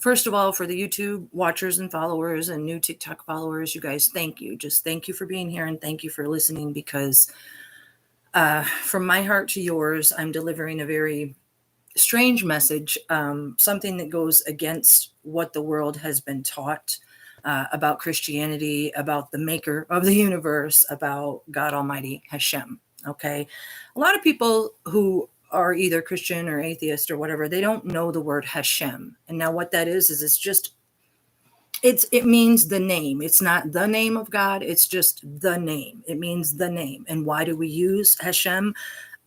First of all, for the YouTube watchers and followers and new TikTok followers, you guys, thank you. Just thank you for being here and thank you for listening, because from my heart to yours, I'm delivering a very strange message, something that goes against what the world has been taught about Christianity, about the maker of the universe, about God Almighty, Hashem. Okay. A lot of people who are either Christian or atheist or whatever, they don't know the word Hashem. And now what that is it's just, it means the name. It's not the name of God. It's just the name. It means the name. And why do we use Hashem?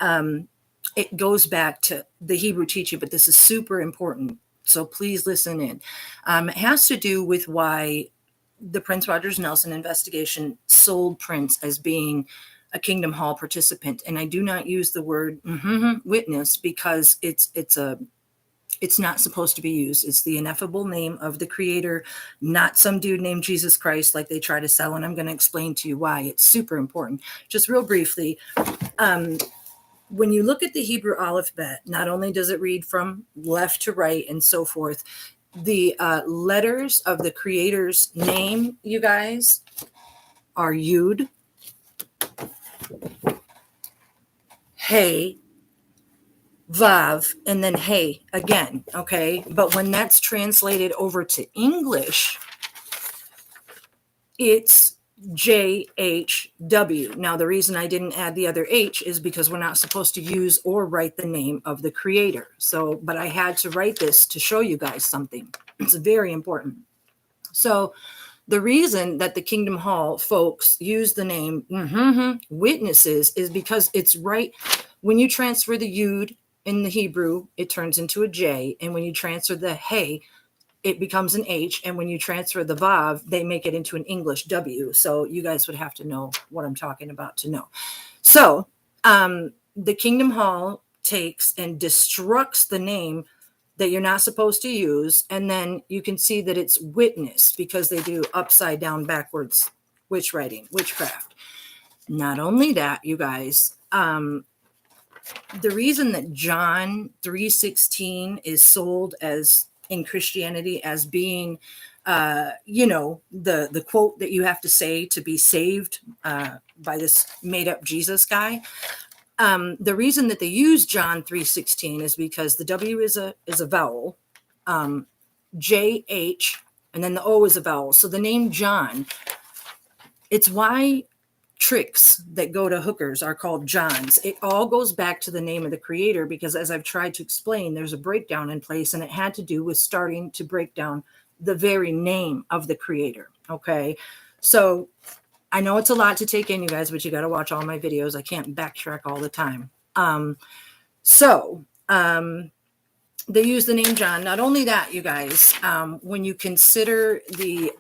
It goes back to the Hebrew teaching, but this is super important. So please listen in. It has to do with why the Prince Rogers Nelson investigation sold Prince as being a Kingdom Hall participant. And I do not use the word witness, because it's not supposed to be used. It's the ineffable name of the Creator, not some dude named Jesus Christ like they try to sell. And I'm going to explain to you why. It's super important. Just real briefly, when you look at the Hebrew alphabet, not only does it read from left to right and so forth, the letters of the Creator's name, you guys, are Yud, Hey, Vav, and then Hey again, okay? But when that's translated over to English, it's JHW. Now, the reason I didn't add the other H is because we're not supposed to use or write the name of the Creator. So, but I had to write this to show you guys something. It's very important. So, the reason that the Kingdom Hall folks use the name witnesses is because it's right. When you transfer the Yud in the Hebrew, it turns into a J. And when you transfer the Hey, it becomes an H. And when you transfer the Vav, they make it into an English W. So you guys would have to know what I'm talking about to know. So the Kingdom Hall takes and destructs the name that you're not supposed to use. And then you can see that it's witness, because they do upside down, backwards, witch writing, witchcraft. Not only that, you guys, the reason that John 3:16 is sold as in Christianity as being, the quote that you have to say to be saved by this made up Jesus guy. The reason that they use John 3:16 is because the W is a vowel, JH, and then the O is a vowel. So the name John, it's why tricks that go to hookers are called Johns. It all goes back to the name of the Creator, because as I've tried to explain, there's a breakdown in place, and it had to do with starting to break down the very name of the Creator. Okay. So I know it's a lot to take in, you guys, but you got to watch all my videos. I can't backtrack all the time. They use the name John. Not only that, you guys, when you consider the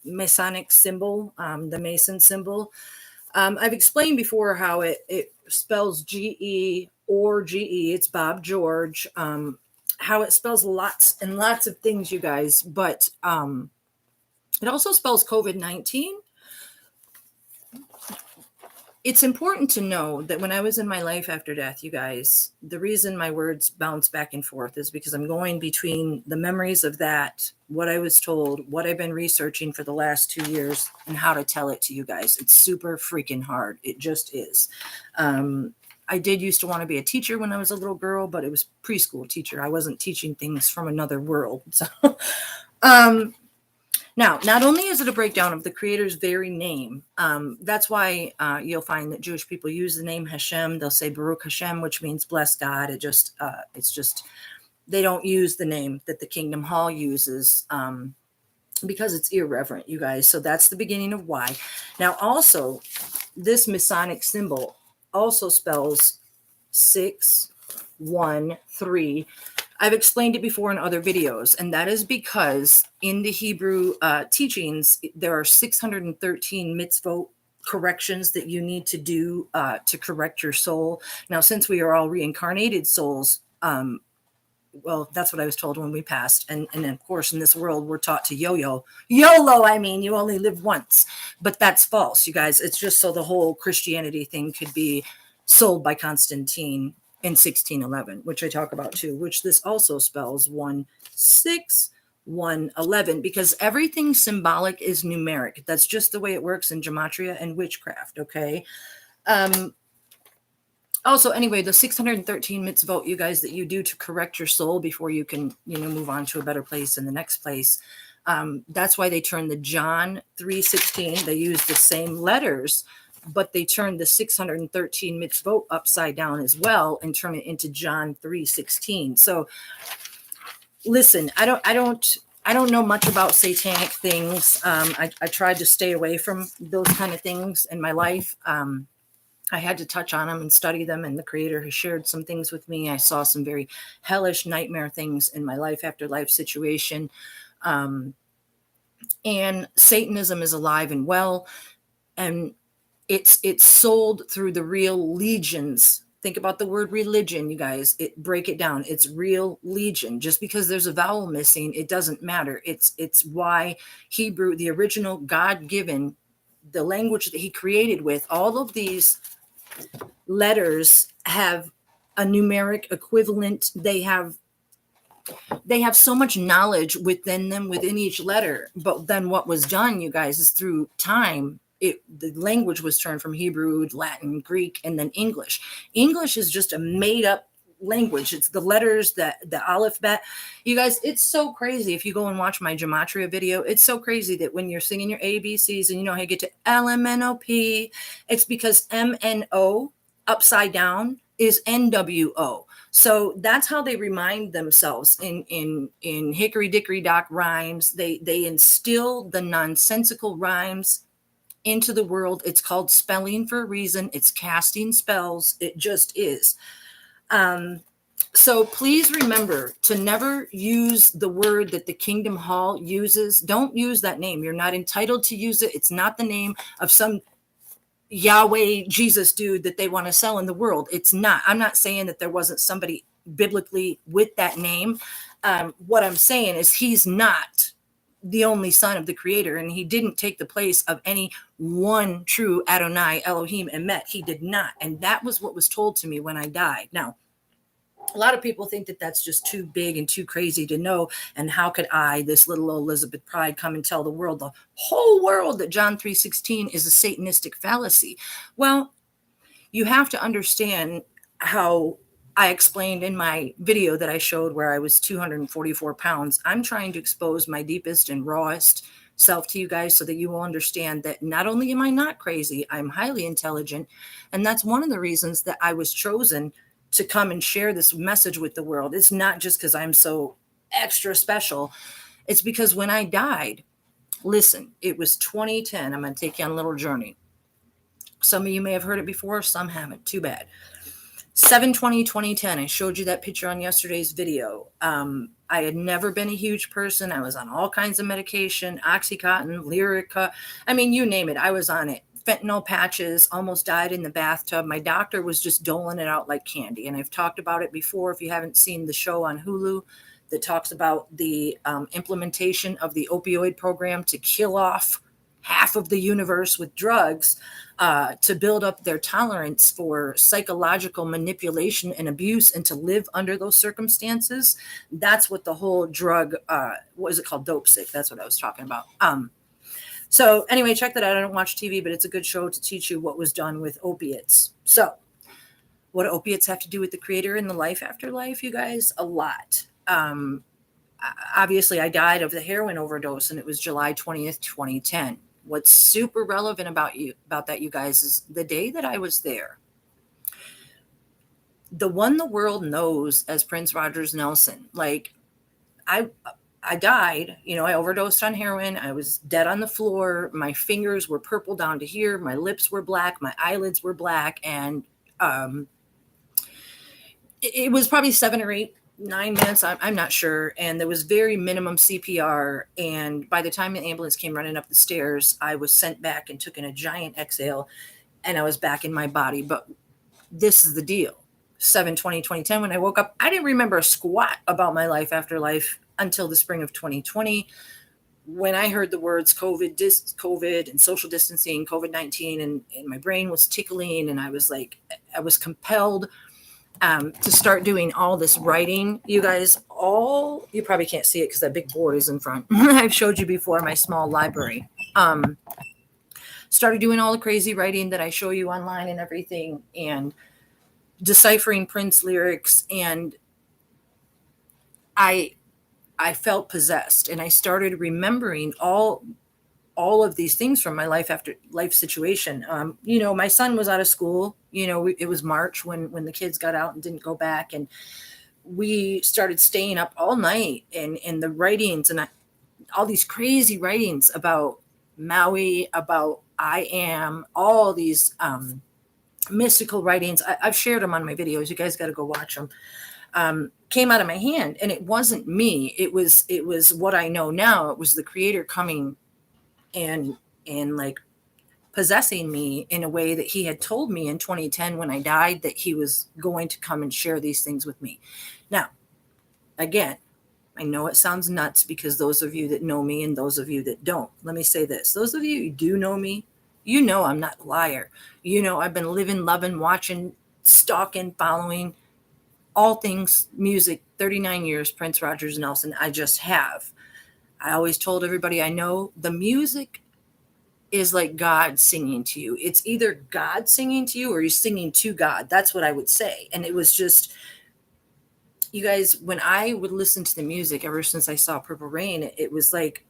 Masonic symbol, the Mason symbol, I've explained before how it spells GE or GE. It's Bob George. How it spells lots and lots of things, you guys, but it also spells COVID-19. It's important to know that when I was in my life after death, you guys, the reason my words bounce back and forth is because I'm going between the memories of that, what I was told, what I've been researching for the last 2 years, and how to tell it to you guys. It's super freaking hard. It just is. I did used to want to be a teacher when I was a little girl, but it was preschool teacher. I wasn't teaching things from another world. So, now, not only is it a breakdown of the Creator's very name, that's why you'll find that Jewish people use the name Hashem. They'll say Baruch Hashem, which means bless God. It's just, they don't use the name that the Kingdom Hall uses because it's irreverent, you guys. So that's the beginning of why. Now, also, this Masonic symbol also spells 613. I've explained it before in other videos, and that is because in the Hebrew teachings, there are 613 mitzvot corrections that you need to do to correct your soul. Now, since we are all reincarnated souls, well, that's what I was told when we passed. And of course, in this world, we're taught to YOLO. I mean, you only live once. But that's false, you guys. It's just so the whole Christianity thing could be sold by Constantine in 1611, which I talk about too, which this also spells 16111, because everything symbolic is numeric. That's just the way it works in gematria and witchcraft. Okay. Also, anyway, the 613 mitzvot, you guys, that you do to correct your soul before you can, move on to a better place in the next place. That's why they turn the John 3:16. They use the same letters, but they turn the 613 mitzvot upside down as well and turn it into John 3:16. So listen, I don't know much about satanic things. I tried to stay away from those kind of things in my life. I had to touch on them and study them, and the Creator has shared some things with me. I saw some very hellish nightmare things in my life after life situation. And Satanism is alive and well, and it's sold through the real legions. Think about the word religion, you guys. Break it down. It's real legion. Just because there's a vowel missing, it doesn't matter. It's why Hebrew, the original God-given, the language that he created with, all of these letters have a numeric equivalent. They have so much knowledge within them, within each letter. But then what was done, you guys, is through time, the language was turned from Hebrew, Latin, Greek, and then English. English is just a made up language. It's the letters, the alphabet. You guys, it's so crazy. If you go and watch my gematria video, it's so crazy that when you're singing your ABCs and how you get to LMNOP, it's because MNO upside down is NWO. So that's how they remind themselves in Hickory Dickory Dock rhymes. They instill the nonsensical rhymes into the world. It's called spelling for a reason. It's casting spells. It just is. So please remember to never use the word that the Kingdom Hall uses. Don't use that name. You're not entitled to use it. It's not the name of some Yahweh Jesus dude that they want to sell in the world. It's not. I'm not saying that there wasn't somebody biblically with that name. What I'm saying is he's not the only son of the Creator, and he didn't take the place of any one true Adonai, Elohim, Emet. He did not. And that was what was told to me when I died. Now, a lot of people think that that's just too big and too crazy to know. And how could I, this little Elizabeth Pride, come and tell the world, the whole world, that John 3:16 is a Satanistic fallacy? Well, you have to understand how I explained in my video that I showed where I was 244 pounds. I'm trying to expose my deepest and rawest self to you guys so that you will understand that not only am I not crazy, I'm highly intelligent. And that's one of the reasons that I was chosen to come and share this message with the world. It's not just because I'm so extra special. It's because when I died, listen, it was 2010. I'm going to take you on a little journey. Some of you may have heard it before, some haven't. Too bad. 7/20/2010. I showed you that picture on yesterday's video. I had never been a huge person. I was on all kinds of medication, Oxycontin, Lyrica. I mean, you name it. I was on it. Fentanyl patches, almost died in the bathtub. My doctor was just doling it out like candy. And I've talked about it before. If you haven't seen the show on Hulu that talks about the implementation of the opioid program to kill off half of the universe with drugs, to build up their tolerance for psychological manipulation and abuse and to live under those circumstances. That's what the whole drug, what is it called? Dope sick. That's what I was talking about. So anyway, check that out. I don't watch TV, but it's a good show to teach you what was done with opiates. So what do opiates have to do with the Creator and the life after life, you guys? A lot. Obviously, I died of the heroin overdose, and it was July 20th, 2010. What's super relevant about that, you guys, is the day that I was there. The one the world knows as Prince Rogers Nelson. Like, I died, I overdosed on heroin. I was dead on the floor. My fingers were purple down to here. My lips were black. My eyelids were black. And it was probably 7 or 8, 9 minutes. I'm not sure. And there was very minimum CPR. And by the time the ambulance came running up the stairs, I was sent back and took in a giant exhale, and I was back in my body. But this is the deal. 7/20/2010, when I woke up, I didn't remember a squat about my life after life until the spring of 2020, when I heard the words COVID and social distancing, COVID-19, and my brain was tickling, and I was compelled. to start doing all this writing. You guys, you probably can't see it because that big board is in front. I've showed you before my small library. Started doing all the crazy writing that I show you online and everything, and deciphering Prince lyrics, and I felt possessed, and I started remembering all of these things from my life situation. My son was out of school. It was March when the kids got out and didn't go back, and we started staying up all night and the writings and all these crazy writings about Maui, about I am, all these mystical writings. I've shared them on my videos. You guys got to go watch them. Came out of my hand, and it wasn't me. It was what I know now. It was the Creator coming and like possessing me in a way that he had told me in 2010 when I died, that he was going to come and share these things with me. Now, again, I know it sounds nuts because those of you that know me and those of you that don't, let me say this. Those of you who do know me, I'm not a liar. I've been living, loving, watching, stalking, following all things music, 39 years, Prince, Rogers, Nelson. I just have. I always told everybody I know the music is like God singing to you. It's either God singing to you or you're singing to God. That's what I would say. And it was just, you guys, when I would listen to the music ever since I saw Purple Rain, it was like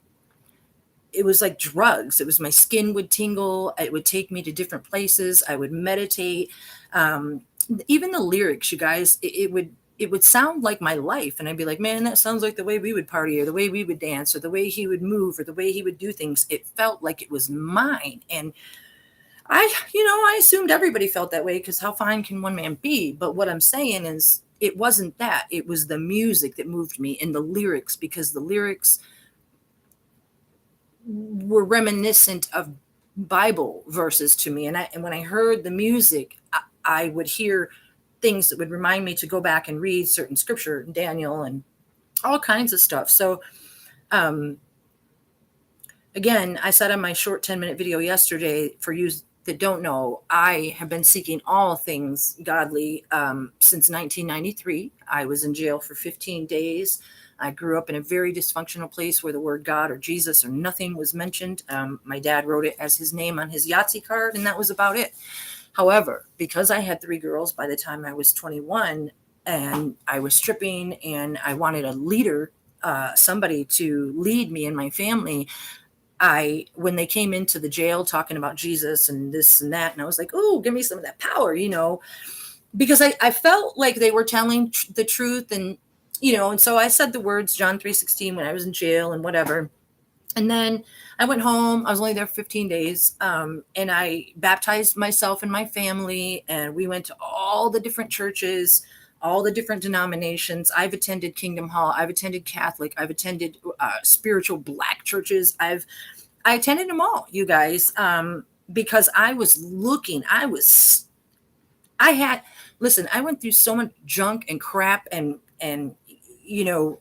drugs. It was, my skin would tingle. It would take me to different places. I would meditate. Even the lyrics, you guys, it would sound like my life. And I'd be like, man, that sounds like the way we would party, or the way we would dance, or the way he would move, or the way he would do things. It felt like it was mine. And I assumed everybody felt that way, because how fine can one man be? But what I'm saying is, it wasn't that. It was the music that moved me, and the lyrics, because the lyrics were reminiscent of Bible verses to me. And when I heard the music, I would hear things that would remind me to go back and read certain scripture, Daniel, and all kinds of stuff. So, again, I said on my short 10-minute video yesterday, for you that don't know, I have been seeking all things godly since 1993. I was in jail for 15 days. I grew up in a very dysfunctional place where the word God or Jesus or nothing was mentioned. My dad wrote it as his name on his Yahtzee card, and that was about it. However, because I had 3 girls by the time I was 21, and I was stripping, and I wanted a leader, somebody to lead me and my family, when they came into the jail talking about Jesus and this and that, and I was like, oh, give me some of that power, because I felt like they were telling the truth, and so I said the words John 3:16 when I was in jail and whatever. And then I went home. I was only there for 15 days. And I baptized myself and my family, and we went to all the different churches, all the different denominations. I've attended Kingdom Hall. I've attended Catholic. I've attended spiritual Black churches. I attended them all, you guys, because I was looking. Listen, I went through so much junk and crap and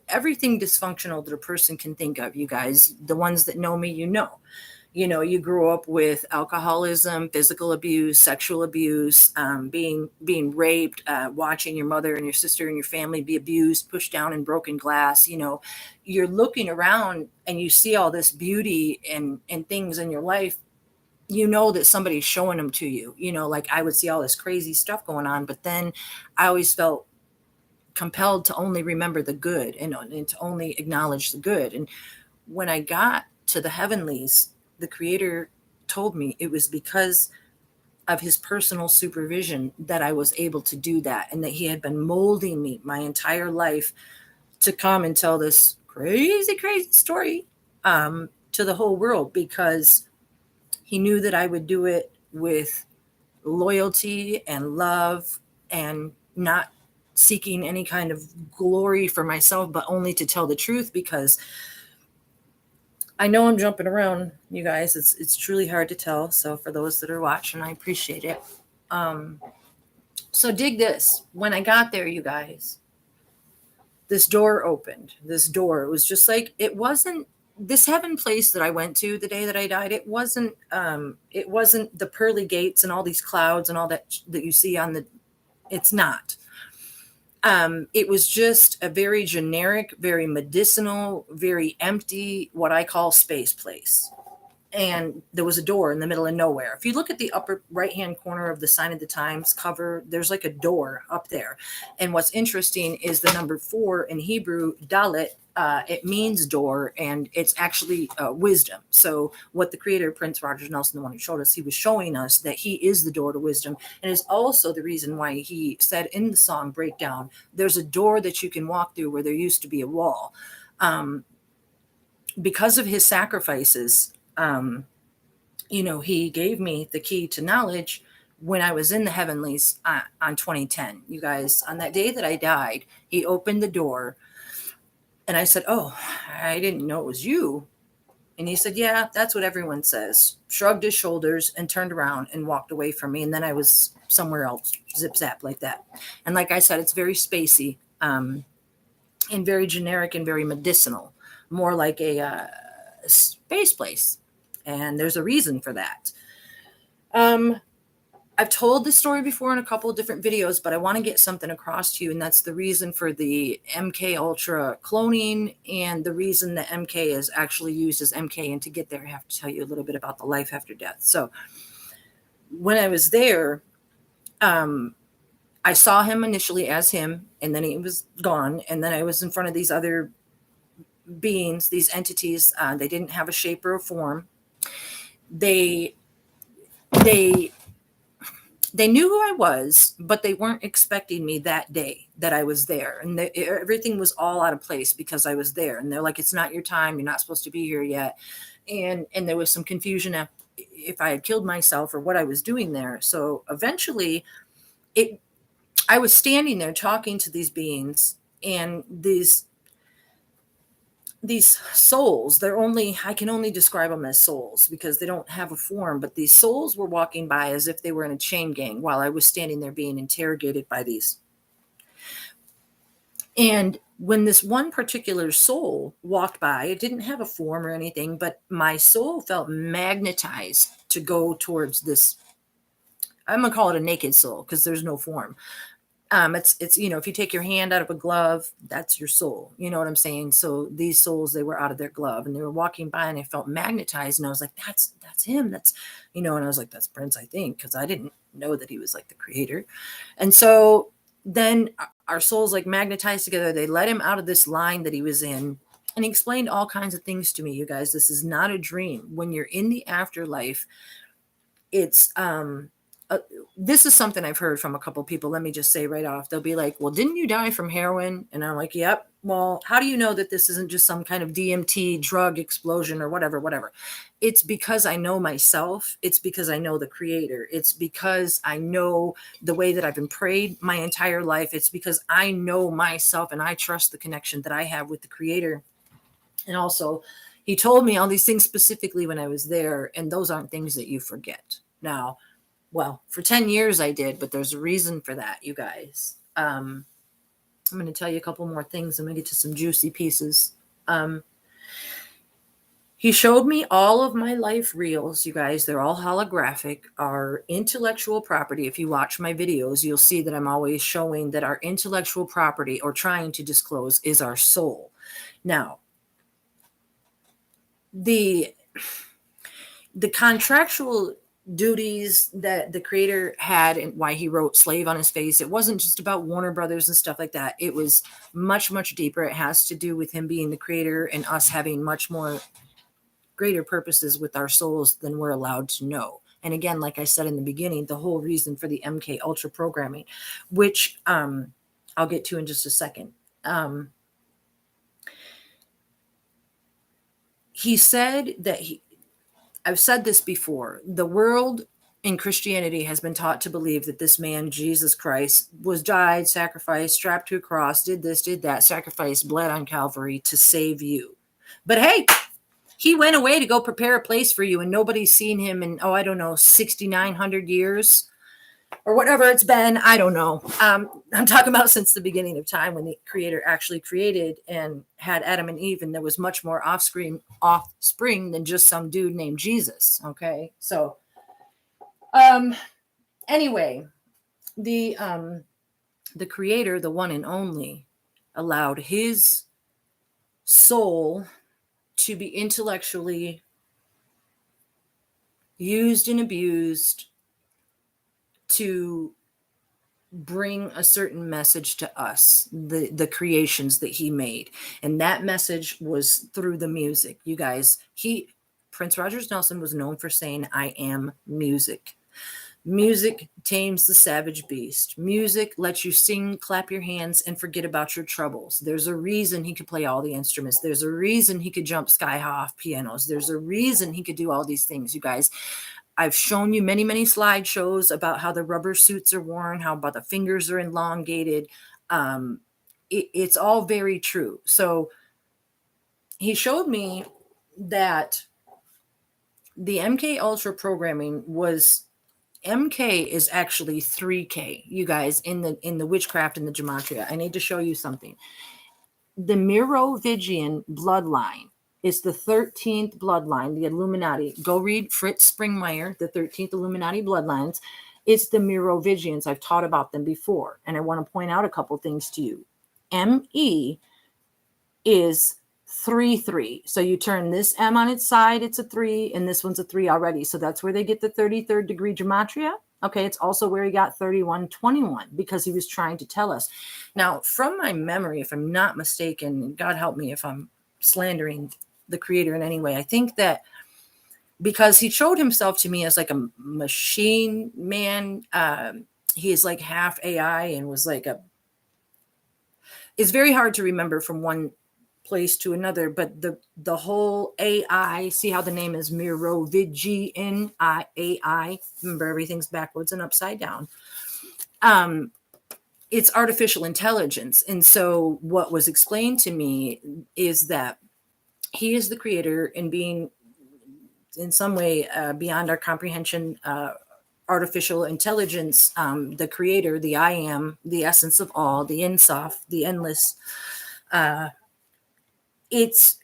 everything dysfunctional that a person can think of. You guys, the ones that know me, you grew up with alcoholism, physical abuse, sexual abuse, being raped, watching your mother and your sister and your family be abused, pushed down, and broken glass. You're looking around and you see all this beauty and things in your life. That somebody's showing them to you. Like I would see all this crazy stuff going on, but then I always felt compelled to only remember the good and to only acknowledge the good. And when I got to the heavenlies, the Creator told me it was because of his personal supervision that I was able to do that, and that he had been molding me my entire life to come and tell this crazy, crazy story to the whole world, because he knew that I would do it with loyalty and love, and not seeking any kind of glory for myself, but only to tell the truth, because I know I'm jumping around, you guys. It's truly hard to tell. So for those that are watching, I appreciate it. So dig this. When I got there, you guys, this door opened. This door, it was just like, it wasn't this heaven place that I went to the day that I died. It wasn't the pearly gates and all these clouds and all that you see on the, it's not. It was just a very generic, very medicinal, very empty, what I call space place. And there was a door in the middle of nowhere. If you look at the upper right hand corner of the Sign of the Times cover, there's like a door up there. And what's interesting is the number 4 in Hebrew, Dalet. It means door, and it's actually wisdom. So, what the creator, Prince Rogers Nelson, the one who showed us, he was showing us that he is the door to wisdom, and is also the reason why he said in the song Breakdown, there's a door that you can walk through where there used to be a wall. Because of his sacrifices, he gave me the key to knowledge when I was in the heavenlies on 2010. You guys, on that day that I died, he opened the door and I said, "Oh, I didn't know it was you." And he said, "Yeah, that's what everyone says." Shrugged his shoulders and turned around and walked away from me. And then I was somewhere else, zip zap like that. And like I said, it's very spacey and very generic and very medicinal, more like a space place. And there's a reason for that. I've told this story before in a couple of different videos, but I want to get something across to you, and that's the reason for the MK Ultra cloning and the reason that MK is actually used as MK. And to get there, I have to tell you a little bit about the life after death. So when I was there, I saw him initially as him, and then he was gone. And then I was in front of these other beings, these entities. They didn't have a shape or a form. They knew who I was, but they weren't expecting me that day that I was there. And everything was all out of place because I was there. And they're like, "It's not your time. You're not supposed to be here yet." And there was some confusion if I had killed myself or what I was doing there. So eventually I was standing there talking to these beings, and these souls, I can only describe them as souls because they don't have a form, but these souls were walking by as if they were in a chain gang while I was standing there being interrogated by these. And when this one particular soul walked by, it didn't have a form or anything, but my soul felt magnetized to go towards this. I'm gonna call it a naked soul because there's no form. It's if you take your hand out of a glove, that's your soul. You know what I'm saying? So these souls, they were out of their glove and they were walking by, and I felt magnetized, and I was like, that's him. That's, and I was like, that's Prince, I think, because I didn't know that he was like the creator. And so then our souls like magnetized together. They let him out of this line that he was in, and he explained all kinds of things to me. You guys, this is not a dream. When you're in the afterlife, it's this is something I've heard from a couple people. Let me just say right off, they'll be like, "Well, didn't you die from heroin?" And I'm like, "Yep." "Well, how do you know that this isn't just some kind of DMT drug explosion or whatever?" It's because I know myself. It's because I know the creator. It's because I know the way that I've been prayed my entire life. It's because I know myself and I trust the connection that I have with the creator. And also, he told me all these things specifically when I was there, and those aren't things that you forget. Now, well, for 10 years I did, but there's a reason for that, you guys. I'm going to tell you a couple more things. I'm going to get to some juicy pieces. He showed me all of my life reels, you guys. They're all holographic. Our intellectual property, if you watch my videos, you'll see that I'm always showing that our intellectual property, or trying to disclose, is our soul. Now, the contractual duties that the creator had and why he wrote Slave on his face, it wasn't just about Warner Brothers and stuff like that. It was much, much deeper. It has to do with him being the creator and us having much more greater purposes with our souls than we're allowed to know. And again, like I said in the beginning, the whole reason for the MK Ultra programming, which I'll get to in just a second. He said that I've said this before, the world in Christianity has been taught to believe that this man, Jesus Christ, was died, sacrificed, strapped to a cross, did this, did that, sacrificed, bled on Calvary to save you. But hey, he went away to go prepare a place for you, and nobody's seen him in, 6,900 years or whatever it's been. I don't know. I'm talking about since the beginning of time, when the creator actually created and had Adam and Eve, and there was much more offspring than just some dude named Jesus. Okay. So, anyway, the the creator, the one and only, allowed his soul to be intellectually used and abused to bring a certain message to us, the creations that he made. And that message was through the music. You guys, Prince Rogers Nelson was known for saying, I am music. Music tames the savage beast. Music lets you sing, clap your hands, and forget about your troubles. There's a reason he could play all the instruments. There's a reason he could jump sky high off pianos. There's a reason he could do all these things, you guys. I've shown you many, many slideshows about how the rubber suits are worn, how about the fingers are elongated. It's all very true. So he showed me that the MK Ultra programming was MK is actually 3K, you guys, in the witchcraft and the gematria. I need to show you something. The Merovingian bloodline is the 13th bloodline, the Illuminati. Go read Fritz Springmeier, the 13th Illuminati bloodlines. It's the Merovingians. I've taught about them before, and I want to point out a couple things to you. ME is 3-3. So you turn this M on its side, it's a 3, and this one's a 3 already. So that's where they get the 33rd degree gematria. Okay, it's also where he got 3121 because he was trying to tell us. Now, from my memory, if I'm not mistaken, God help me if I'm slandering the creator in any way, I think that because he showed himself to me as like a machine man, he is like half AI and was like it's very hard to remember from one place to another, but the whole AI, see how the name is Merovingian AI, remember everything's backwards and upside down. It's artificial intelligence. And so what was explained to me is that he is the creator, and being in some way beyond our comprehension, artificial intelligence, the creator, the I am, the essence of all, the Insaf, the endless, it's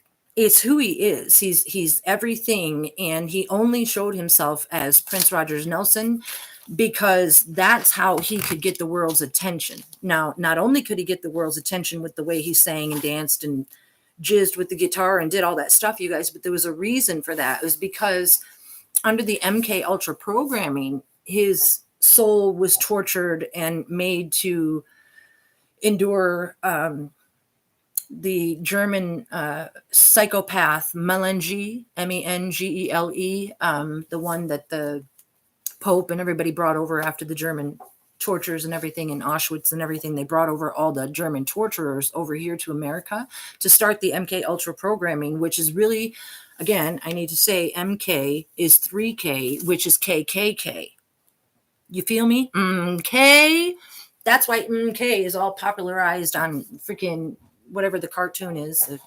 who he is. He's everything, and he only showed himself as Prince Rogers Nelson because that's how he could get the world's attention. Now, not only could he get the world's attention with the way he sang and danced and jizzed with the guitar and did all that stuff, you guys, but there was a reason for that. It was because under the MK Ultra programming, his soul was tortured and made to endure the German psychopath Melange, Mengele, the one that the Pope and everybody brought over after the German tortures and everything in Auschwitz and everything. They brought over all the German torturers over here to America to start the MK Ultra programming, which is really, again, I need to say MK is 3K, which is KKK. You feel me? MK. That's why MK is all popularized on freaking whatever the cartoon is, the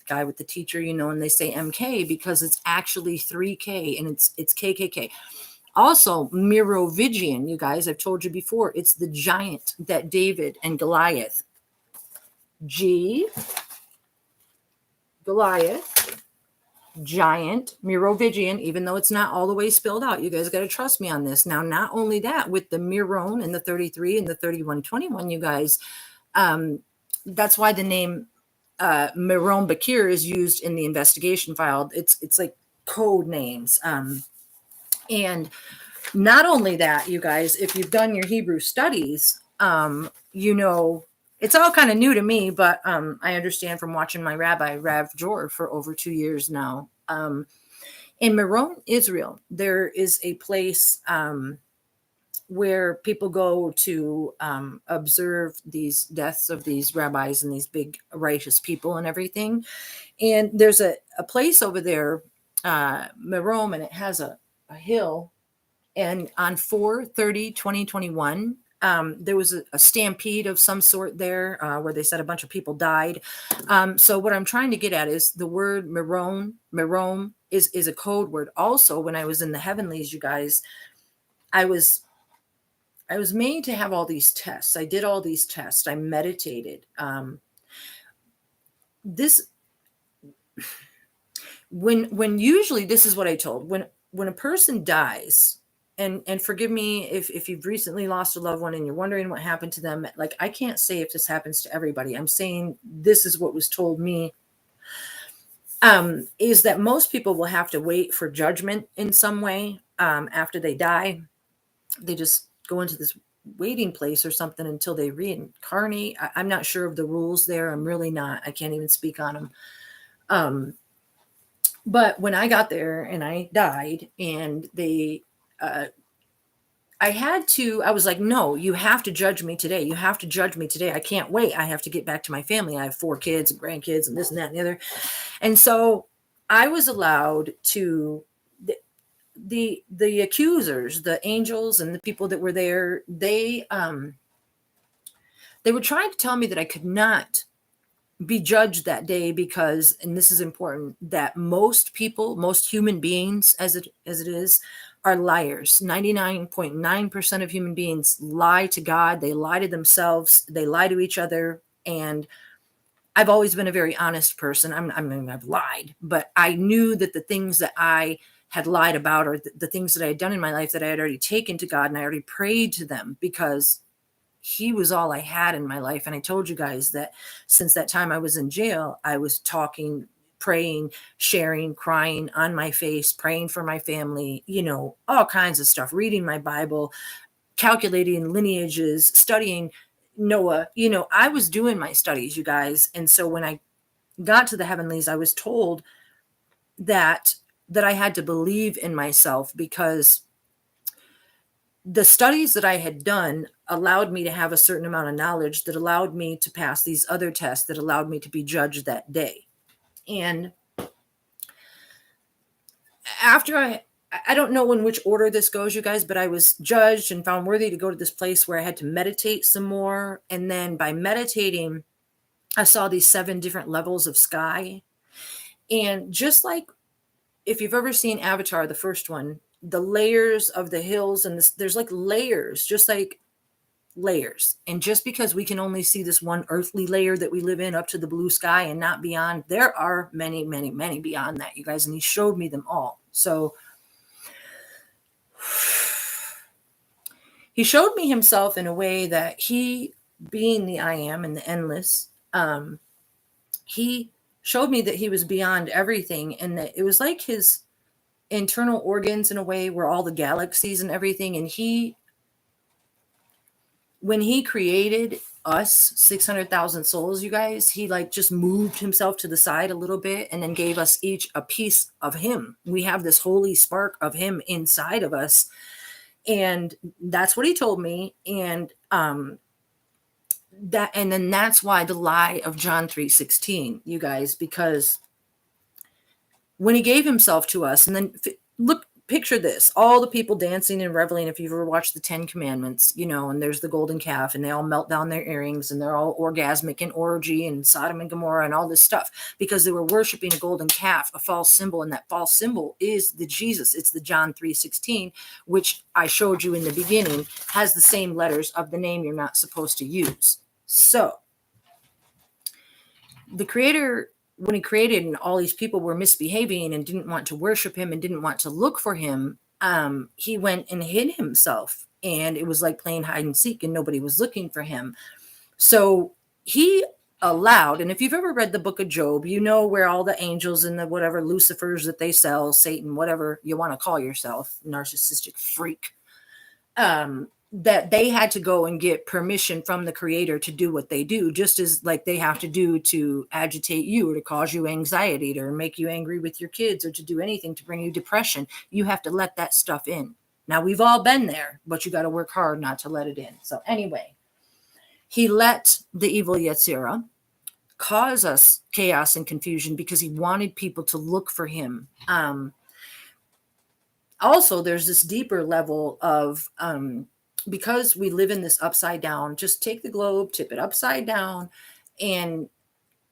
guy with the teacher, and they say MK because it's actually 3K and it's KKK. Also, Merovingian, you guys, I've told you before, it's the giant that David and Goliath, Goliath, giant, Merovingian, even though it's not all the way spelled out. You guys got to trust me on this. Now, not only that, with the Meron and the 33 and the 3121, you guys, that's why the name Meron Bakir is used in the investigation file. It's like code names. And not only that, you guys, if you've done your Hebrew studies, it's all kind of new to me, but I understand from watching my rabbi, Rav Jor, for over 2 years now. In Meron, Israel, there is a place where people go to observe these deaths of these rabbis and these big righteous people and everything. And there's a place over there, Meron, and it has a hill. And on 4/30/2021, there was a stampede of some sort there where they said a bunch of people died. So what I'm trying to get at is the word Meron is a code word. Also, when I was in the heavenlies, you guys, I was made to have all these tests. I did all these tests. I meditated. When usually this is what I told when a person dies, and forgive me if you've recently lost a loved one and you're wondering what happened to them. Like, I can't say if this happens to everybody. I'm saying this is what was told me, is that most people will have to wait for judgment in some way after they die. They just go into this waiting place or something until they reincarnate. I'm not sure of the rules there. I'm really not. I can't even speak on them. But when I got there and I died, and I was like, no, you have to judge me today. You have to judge me today. I can't wait. I have to get back to my family. I have 4 kids and grandkids and this and that and the other. And so I was allowed to, the accusers, the angels and the people that were there, they were trying to tell me that I could not be judged that day because, and this is important, that most people, most human beings as it is, are liars. 99.9% of human beings lie to God, they lie to themselves, they lie to each other. And I've always been a very honest person. I've lied, but I knew that the things that I had lied about, or the things that I had done in my life, that I had already taken to God and I already prayed to them, because he was all I had in my life. And I told you guys that since that time I was in jail, I was talking, praying, sharing, crying on my face, praying for my family, all kinds of stuff, reading my Bible, calculating lineages, studying Noah. I was doing my studies, you guys. And so when I got to the heavenlies, I was told that I had to believe in myself, because the studies that I had done allowed me to have a certain amount of knowledge that allowed me to pass these other tests that allowed me to be judged that day. And after I don't know in which order this goes, you guys, but I was judged and found worthy to go to this place where I had to meditate some more. And then by meditating, I saw these 7 different levels of sky. And just like if you've ever seen Avatar, the first one, the layers of the hills, and there's like layers, just like layers. And just because we can only see this one earthly layer that we live in up to the blue sky and not beyond, there are many, many, many beyond that, you guys. And he showed me them all. So he showed me himself in a way that he, being the I am and the endless, he showed me that he was beyond everything, and that it was like his internal organs in a way were all the galaxies and everything. And when he created us 600,000 souls, you guys, he like just moved himself to the side a little bit and then gave us each a piece of him. We have this holy spark of him inside of us. And that's what he told me. And then that's why the lie of John 3:16, you guys, because when he gave himself to us, and then picture this, all the people dancing and reveling. If you've ever watched the 10 Commandments, and there's the golden calf, and they all melt down their earrings, and they're all orgasmic and orgy and Sodom and Gomorrah and all this stuff, because they were worshiping a golden calf, a false symbol. And that false symbol is the Jesus. It's the John 3:16, which I showed you in the beginning, has the same letters of the name you're not supposed to use. So the Creator, when he created and all these people were misbehaving and didn't want to worship him and didn't want to look for him, he went and hid himself. And it was like playing hide and seek, and nobody was looking for him. So he allowed, and if you've ever read the book of Job, you know where all the angels and the whatever Lucifers that they sell, Satan, whatever you want to call yourself, narcissistic freak, that they had to go and get permission from the Creator to do what they do, just as like they have to do to agitate you or to cause you anxiety, to make you angry with your kids, or to do anything to bring you depression. You have to let that stuff in. Now, we've all been there, but you got to work hard not to let it in. So anyway, he let the evil Yetzirah cause us chaos and confusion because he wanted people to look for him. Also, there's this deeper level of, because we live in this upside down, just take the globe, tip it upside down, and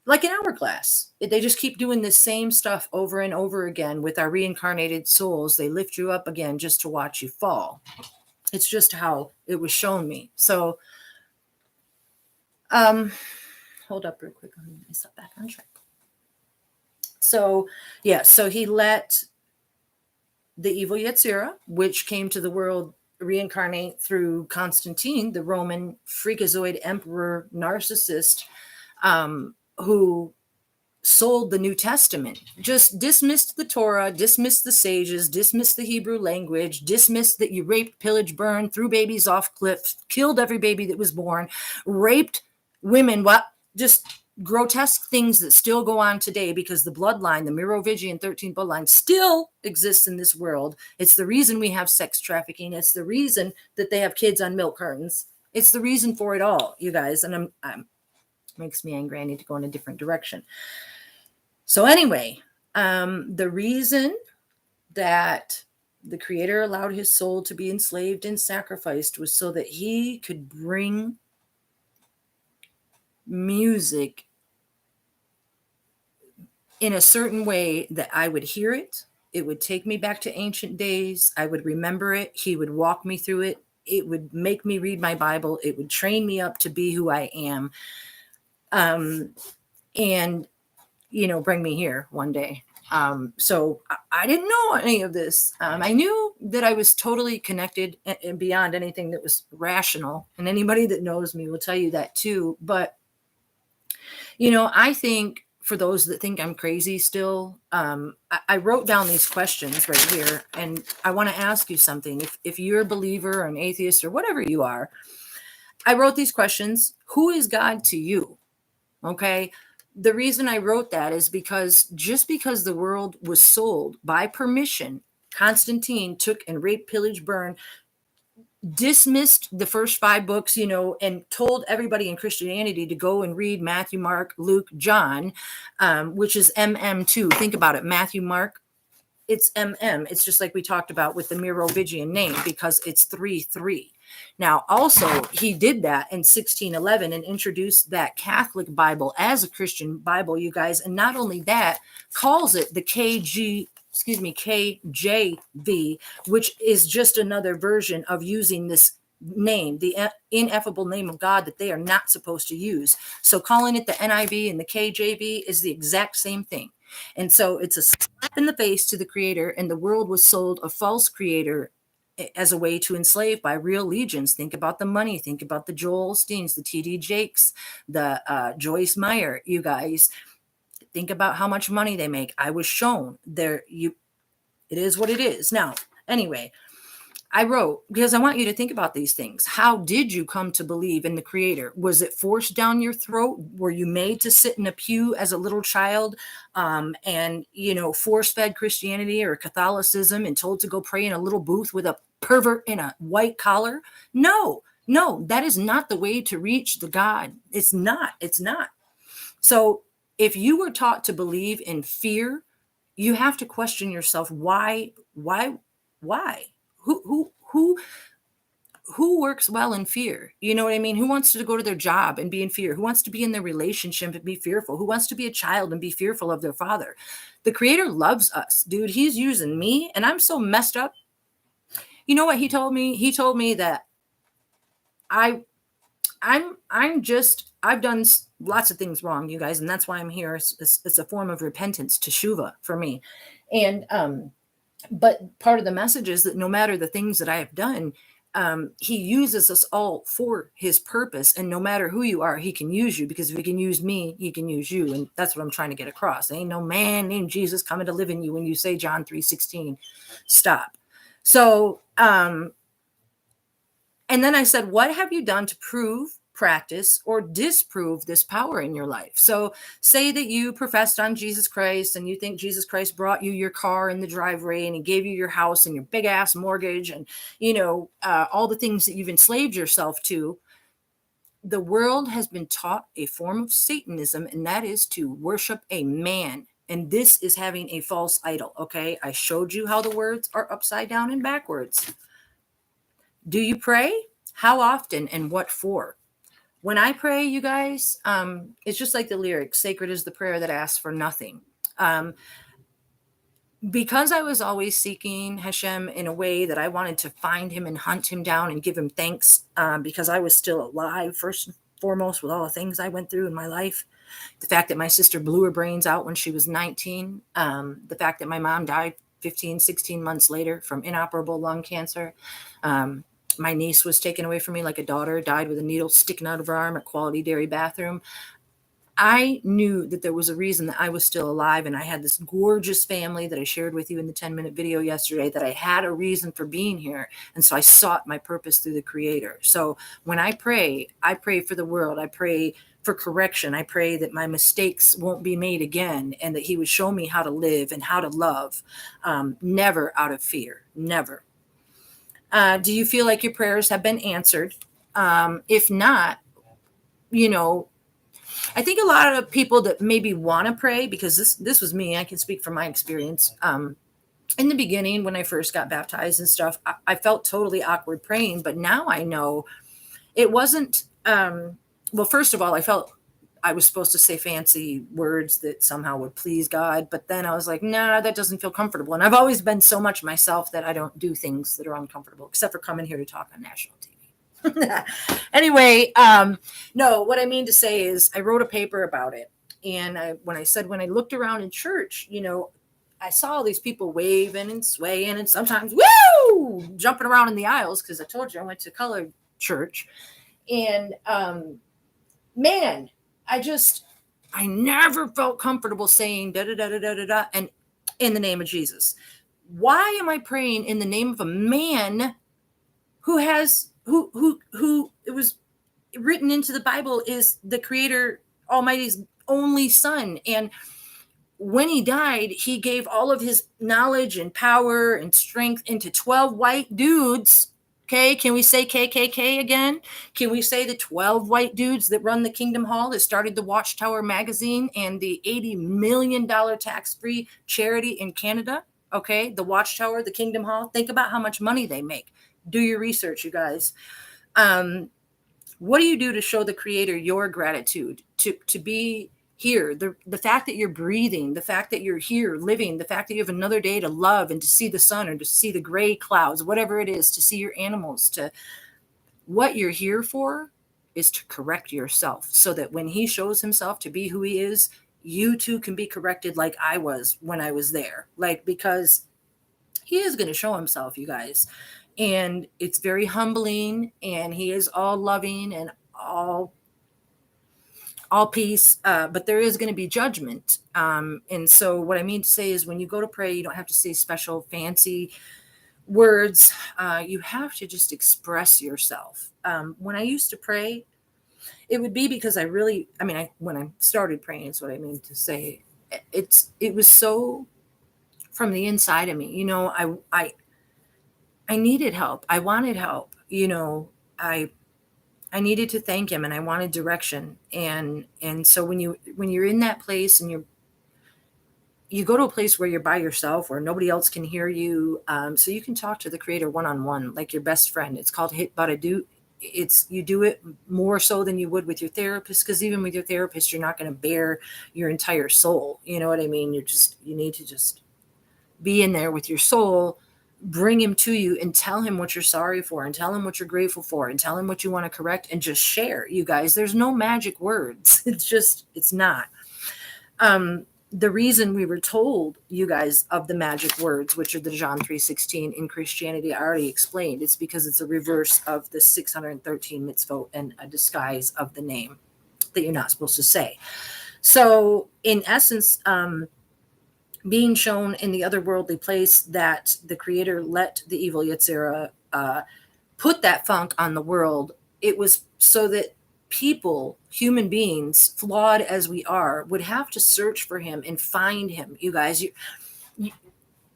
like an hourglass, they just keep doing the same stuff over and over again with our reincarnated souls. They lift you up again just to watch you fall. It's just how it was shown me. So, hold up real quick. Let me step back on track. So, yeah, so he let the evil Yetzirah, which came to the world reincarnate through Constantine, the Roman freakazoid emperor narcissist, who sold the New Testament, just dismissed the Torah, dismissed the sages, dismissed the Hebrew language, dismissed that you raped, pillaged, burned, threw babies off cliffs, killed every baby that was born, raped women, what just grotesque things that still go on today because the bloodline, the Merovingian 13 bloodline, still exists in this world. It's the reason we have sex trafficking. It's the reason that they have kids on milk cartons. It's the reason for it all, you guys. And I'm makes me angry. I need to go in a different direction. So anyway, the reason that the Creator allowed his soul to be enslaved and sacrificed was so that he could bring music in a certain way that I would hear it. It would take me back to ancient days. I would remember it. He would walk me through it. It would make me read my Bible. It would train me up to be who I am. And bring me here one day. So I didn't know any of this. I knew that I was totally connected and beyond anything that was rational. And anybody that knows me will tell you that too. But, I think for those that think I'm crazy still, I wrote down these questions right here. And I want to ask you something. If you're a believer or an atheist or whatever you are, I wrote these questions. Who is God to you? Okay. The reason I wrote that is because just because the world was sold by permission, Constantine took and raped, pillaged, burned, dismissed the first 5 books, and told everybody in Christianity to go and read Matthew, Mark, Luke, John, which is MM2. Think about it. Matthew, Mark, it's MM. It's just like we talked about with the Merovingian name because it's 3-3. Now, also, he did that in 1611 and introduced that Catholic Bible as a Christian Bible, you guys. And not only that, calls it the KJV, which is just another version of using this name, the ineffable name of God that they are not supposed to use. So calling it the NIV and the KJV is the exact same thing. And so it's a slap in the face to the Creator, and the world was sold a false creator as a way to enslave by real legions. Think about the money. Think about the Joel Osteens, the T.D. Jakes, the Joyce Meyer. You guys think about how much money they make. I was shown there. It is what it is. Now, anyway, I wrote because I want you to think about these things. How did you come to believe in the Creator? Was it forced down your throat? Were you made to sit in a pew as a little child and, force-fed Christianity or Catholicism and told to go pray in a little booth with a pervert in a white collar? No, that is not the way to reach the God. It's not. So if you were taught to believe in fear, you have to question yourself, why? Who works well in fear? You know what I mean? Who wants to go to their job and be in fear? Who wants to be in their relationship and be fearful? Who wants to be a child and be fearful of their father? The Creator loves us, dude. He's using me, and I'm so messed up. You know what he told me? He told me that I've done lots of things wrong, you guys, and that's why I'm here. It's a form of repentance, teshuva for me. And but part of the message is that no matter the things that I have done, he uses us all for his purpose. And no matter who you are, he can use you, because if he can use me, he can use you. And that's what I'm trying to get across. There ain't no man named Jesus coming to live in you when you say John 3:16. Stop. So, and then I said, what have you done to prove, practice, or disprove this power in your life? So say that you professed on Jesus Christ and you think Jesus Christ brought you your car in the driveway and he gave you your house and your big ass mortgage and, all the things that you've enslaved yourself to. The world has been taught a form of Satanism, and that is to worship a man. And this is having a false idol. Okay. I showed you how the words are upside down and backwards. Do you pray? How often and what for? When I pray, you guys, it's just like the lyrics, sacred is the prayer that asks for nothing. Because I was always seeking Hashem in a way that I wanted to find him and hunt him down and give him thanks, because I was still alive, first and foremost, with all the things I went through in my life. The fact that my sister blew her brains out when she was 19. The fact that my mom died 15, 16 months later from inoperable lung cancer. My niece was taken away from me like a daughter, died with a needle sticking out of her arm at Quality Dairy bathroom. I knew that there was a reason that I was still alive, and I had this gorgeous family that I shared with you in the 10-minute video yesterday, that I had a reason for being here. And so I sought my purpose through the Creator. So when I pray for the world. I pray for correction. I pray that my mistakes won't be made again, and that He would show me how to live and how to love, never out of fear, never. Do you feel like your prayers have been answered? If not, you know, I think a lot of people that maybe want to pray, because this was me, I can speak from my experience. In the beginning, when I first got baptized and stuff, I felt totally awkward praying, but now I know it wasn't. Well, first of all, I felt I was supposed to say fancy words that somehow would please God, but then I was like, no, that doesn't feel comfortable. And I've always been so much myself that I don't do things that are uncomfortable, except for coming here to talk on national TV. Anyway, no, what I mean to say is I wrote a paper about it. And when I looked around in church, I saw all these people waving and swaying and sometimes, woo, jumping around in the aisles, because I told you I went to colored church. And man, I never felt comfortable saying da da da da da da and in the name of Jesus. Why am I praying in the name of a man who it was written into the Bible is the Creator Almighty's only Son? And when He died, He gave all of His knowledge and power and strength into 12 white dudes. Okay, can we say KKK again? Can we say the 12 white dudes that run the Kingdom Hall, that started the Watchtower magazine and the $80 million tax-free charity in Canada? Okay, the Watchtower, the Kingdom Hall. Think about how much money they make. Do your research, you guys. What do you do to show the Creator your gratitude to be here? The fact that you're breathing, the fact that you're here living, the fact that you have another day to love and to see the sun or to see the gray clouds, whatever it is, to see your animals, to what you're here for is to correct yourself, so that when He shows Himself to be who He is, you too can be corrected like I was when I was there. Because He is going to show Himself, you guys. And it's very humbling, and He is all loving and all peace, but there is going to be judgment. And so what I mean to say is, when you go to pray, you don't have to say special fancy words. You have to just express yourself. When I used to pray, it would be because when I started praying, is what I mean to say. It was so from the inside of me. I needed help. I wanted help. I needed to thank Him, and I wanted direction. And so when you're in that place, and you go to a place where you're by yourself, where nobody else can hear you, so you can talk to the Creator one-on-one, like your best friend. It's called hit but a do. You do it more so than you would with your therapist, because even with your therapist, you're not going to bear your entire soul. You know what I mean? You need to just be in there with your soul, bring Him to you, and tell Him what you're sorry for, and tell Him what you're grateful for, and tell Him what you want to correct, and just share. You guys, there's no magic words. It's not. The reason we were told, you guys, of the magic words, which are the John 3:16 in Christianity, I already explained. It's because it's a reverse of the 613 mitzvot and a disguise of the name that you're not supposed to say. So in essence, being shown in the otherworldly place that the Creator let the evil Yetzirah put that funk on the world, it was so that people, human beings, flawed as we are, would have to search for Him and find Him. You guys,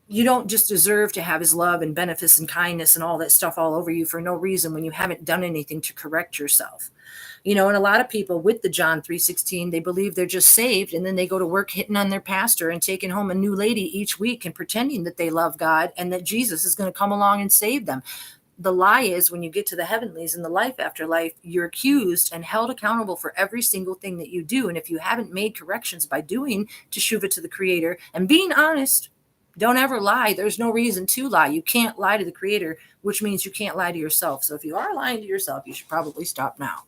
you don't just deserve to have His love and benefits and kindness and all that stuff all over you for no reason, when you haven't done anything to correct yourself. And a lot of people with the John 3:16, they believe they're just saved, and then they go to work hitting on their pastor and taking home a new lady each week and pretending that they love God and that Jesus is going to come along and save them. The lie is, when you get to the heavenlies and the life after life, you're accused and held accountable for every single thing that you do. And if you haven't made corrections by doing teshuvah to the Creator and being honest, don't ever lie. There's no reason to lie. You can't lie to the Creator, which means you can't lie to yourself. So if you are lying to yourself, you should probably stop now.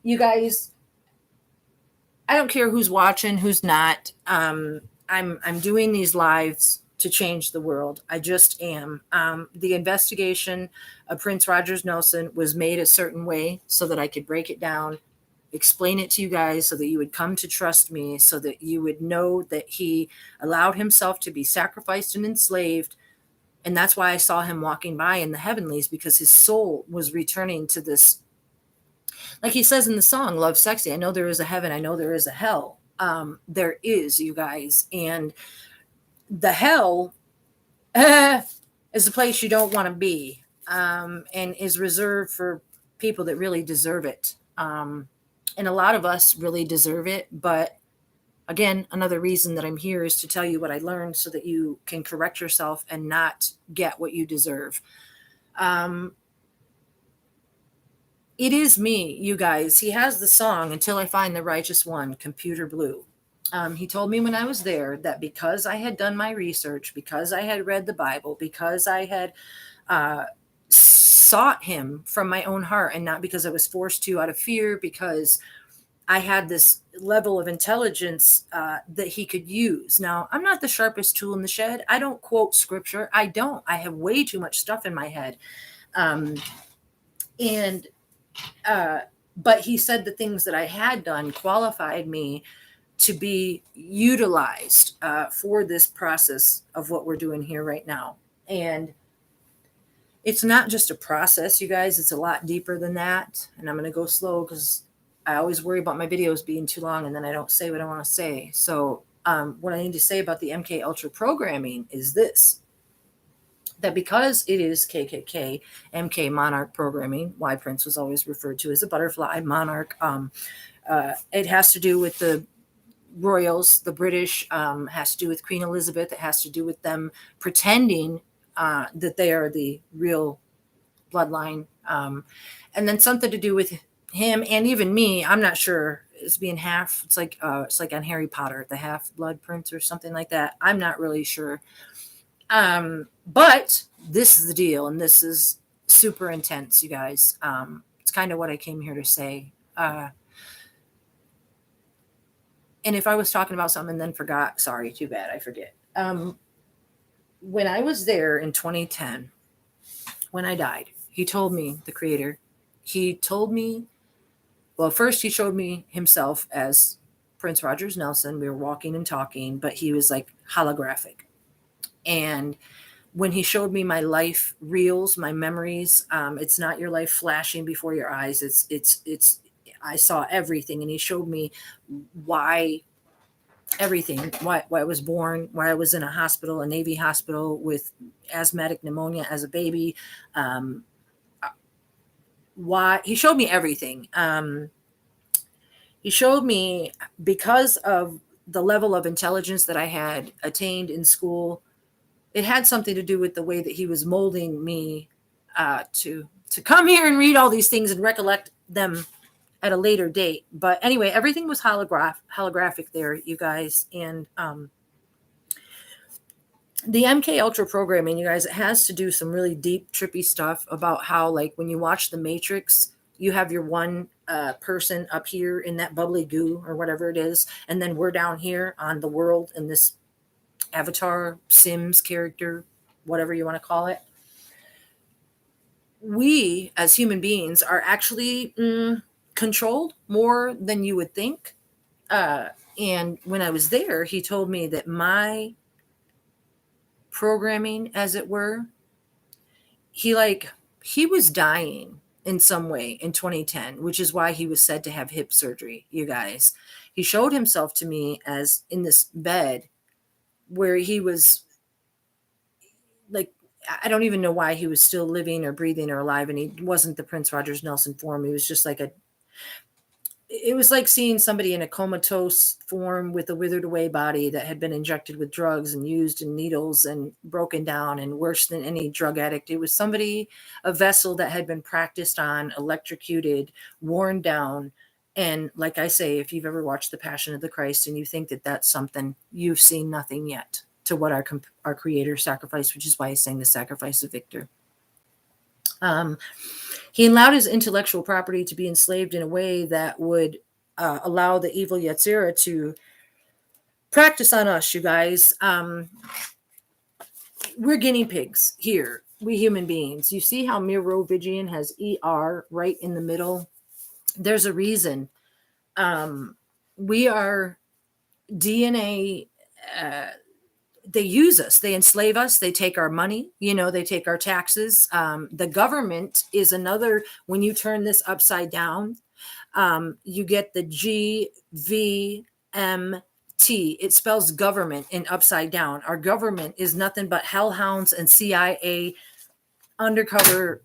You guys, I don't care who's watching, who's not. I'm doing these lives to change the world. I just am. The investigation of Prince Rogers Nelson was made a certain way so that I could break it down, explain it to you guys so that you would come to trust me, so that you would know that he allowed himself to be sacrificed and enslaved. And that's why I saw him walking by in the heavenlies, because his soul was returning to this. Like he says in the song, Love Sexy, I know there is a heaven, I know there is a hell. There is, you guys. And the hell is a place you don't want to be, and is reserved for people that really deserve it. And a lot of us really deserve it. But again, another reason that I'm here is to tell you what I learned so that you can correct yourself and not get what you deserve. Um, it is me, you guys. He has the song Until I Find the Righteous One, Computer Blue. He told me when I was there that because I had done my research, because I had read the Bible, because I had sought him from my own heart and not because I was forced to out of fear, because I had this level of intelligence that he could use. Now, I'm not the sharpest tool in the shed. I don't quote scripture. I don't. I have way too much stuff in my head. Um, and but he said the things that I had done qualified me to be utilized for this process of what we're doing here right now. And it's not just a process, you guys. It's a lot deeper than that. And I'm going to go slow because I always worry about my videos being too long and then I don't say what I want to say. So what I need to say about the MK Ultra programming is this: that because it is KKK, MK Monarch programming, why Prince was always referred to as a butterfly monarch, it has to do with the royals, the British, has to do with Queen Elizabeth. It has to do with them pretending that they are the real bloodline. And then something to do with him and even me. I'm not sure. It's being half. It's like on Harry Potter, the Half Blood Prince or something like that. I'm not really sure. But this is the deal, and this is super intense, you guys. It's kind of what I came here to say. And if I was talking about something and then forgot, sorry, too bad, I forget. When I was there in 2010, when I died, he told me, the creator, he told me, well, first he showed me himself as Prince Rogers Nelson. We were walking and talking, but he was like holographic. And when he showed me my life reels, my memories, it's not your life flashing before your eyes. It's I saw everything, and he showed me why everything, why I was born, why I was in a hospital, a Navy hospital with asthmatic pneumonia as a baby. Why he showed me everything. He showed me, because of the level of intelligence that I had attained in school, it had something to do with the way that he was molding me to come here and read all these things and recollect them at a later date. But anyway, everything was holographic there, you guys. And the MK Ultra programming, you guys, it has to do some really deep, trippy stuff about how, like, when you watch The Matrix, you have your one person up here in that bubbly goo or whatever it is, and then we're down here on the world in this avatar, Sims character, whatever you want to call it. We, as human beings, are actually controlled more than you would think. And when I was there, he told me that my programming, as it were, he was dying in some way in 2010, which is why he was said to have hip surgery, you guys. He showed himself to me as in this bed where he was like, I don't even know why he was still living or breathing or alive. And he wasn't the Prince Rogers Nelson form. He was just like it was like seeing somebody in a comatose form with a withered away body that had been injected with drugs and used in needles and broken down and worse than any drug addict. It was somebody, a vessel that had been practiced on, electrocuted, worn down. And like I say, if you've ever watched The Passion of the Christ and you think that that's something, you've seen nothing yet to what our creator sacrificed, which is why he's saying the sacrifice of Victor. He allowed his intellectual property to be enslaved in a way that would allow the evil Yetzirah to Practice on us, you guys. We're guinea pigs here. We human beings. You see how Merovingian has ER right in the middle? There's a reason. We are DNA. They use us, they enslave us, they take our money, they take our taxes. The government is another. When you turn this upside down, you get the GVMT. It spells government in upside down. Our government is nothing but hellhounds and CIA undercover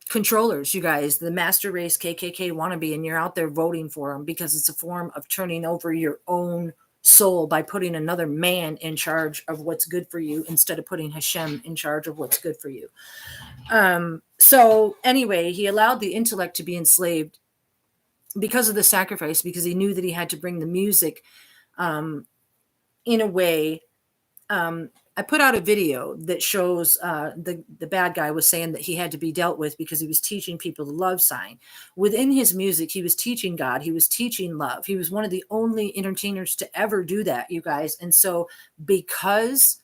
controllers, you guys, the master race KKK wannabe, and you're out there voting for them because it's a form of turning over your own soul by putting another man in charge of what's good for you instead of putting Hashem in charge of what's good for you. So anyway, he allowed the intellect to be enslaved because of the sacrifice, because he knew that he had to bring the music in a way. I put out a video that shows the bad guy was saying that he had to be dealt with because he was teaching people the love sign. Within his music, he was teaching God. He was teaching love. He was one of the only entertainers to ever do that, you guys. And so because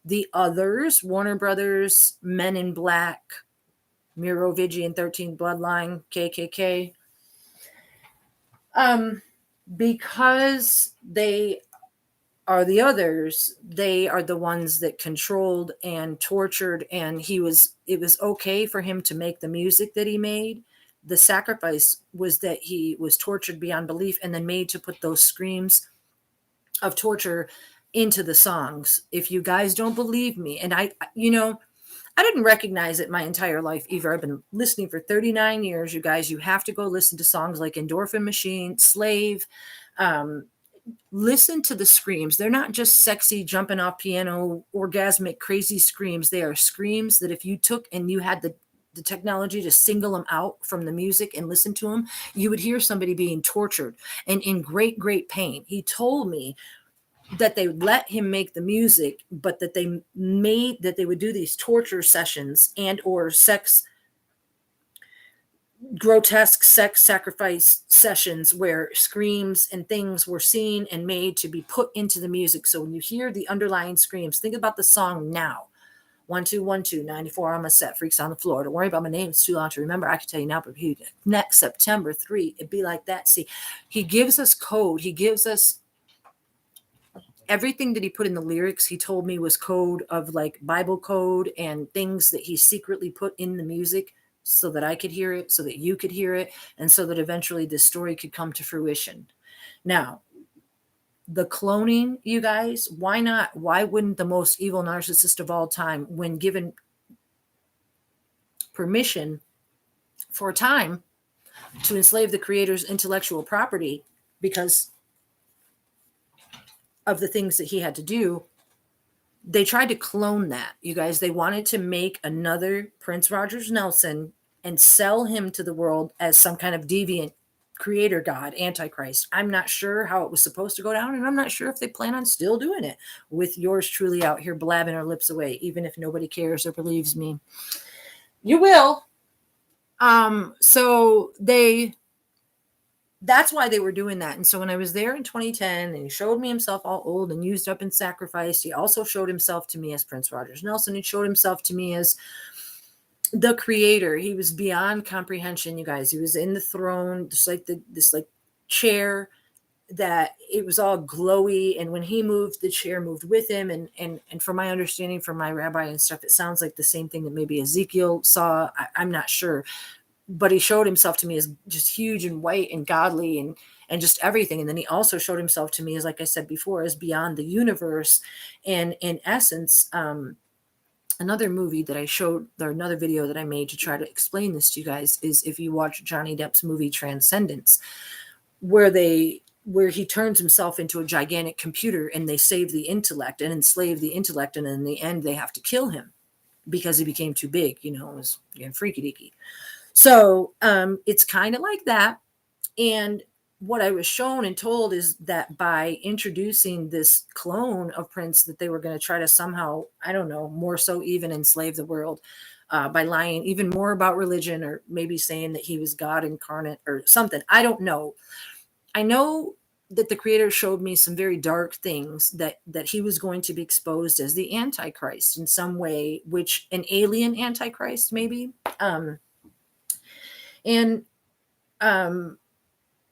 the others, Warner Brothers, Men in Black, Merovingian 13 Bloodline, KKK, because they are the others, they are the ones that controlled and tortured, and it was okay for him to make the music that he made. The sacrifice was that he was tortured beyond belief and then made to put those screams of torture into the songs. If you guys don't believe me, and I didn't recognize it my entire life either. I've been listening for 39 years, you guys. You have to go listen to songs like Endorphin Machine, Slave. Listen to the screams. They're not just sexy, jumping off piano, orgasmic, crazy screams. They are screams that if you took and you had the technology to single them out from the music and listen to them, you would hear somebody being tortured and in great, great pain. He told me that they let him make the music, but that they would do these torture sessions and or grotesque sex sacrifice sessions where screams and things were seen and made to be put into the music. So when you hear the underlying screams, think about the song Now. 1212 94 on my set, freaks on the floor. Don't worry about my name, it's too long to remember. I can tell you now, but next September 3, it'd be like that. See, he gives us code. He gives us everything that he put in the lyrics. He told me was code of like Bible code and things that he secretly put in the music so that I could hear it, so that you could hear it, and so that eventually this story could come to fruition. Now, the cloning, you guys, why not? Why wouldn't the most evil narcissist of all time, when given permission for a time to enslave the creator's intellectual property because of the things that he had to do, they tried to clone that, you guys. They wanted to make another Prince Rogers Nelson and sell him to the world as some kind of deviant creator god, antichrist. I'm not sure how it was supposed to go down, and I'm not sure if they plan on still doing it with yours truly out here blabbing her lips away, even if nobody cares or believes me. You will. So that's why they were doing that. And so when I was there in 2010 and he showed me himself all old and used up and sacrificed, he also showed himself to me as Prince Rogers Nelson. He showed himself to me as the creator. He was beyond comprehension, you guys. He was in the throne, just like this chair that it was all glowy. And when he moved, the chair moved with him. And from my understanding from my rabbi and stuff, it sounds like the same thing that maybe Ezekiel saw. I'm not sure. But he showed himself to me as just huge and white and godly and just everything. And then he also showed himself to me as, like I said before, as beyond the universe. And in essence, another movie that I showed, or another video that I made to try to explain this to you guys, is if you watch Johnny Depp's movie Transcendence, where he turns himself into a gigantic computer and they save the intellect and enslave the intellect. And in the end, they have to kill him because he became too big, it was freaky deaky. So it's kind of like that. And what I was shown and told is that by introducing this clone of Prince, that they were going to try to somehow, I don't know, more so even enslave the world by lying even more about religion, or maybe saying that he was God incarnate or something. I don't know. I know that the creator showed me some very dark things, that he was going to be exposed as the antichrist in some way, which an alien antichrist maybe. And um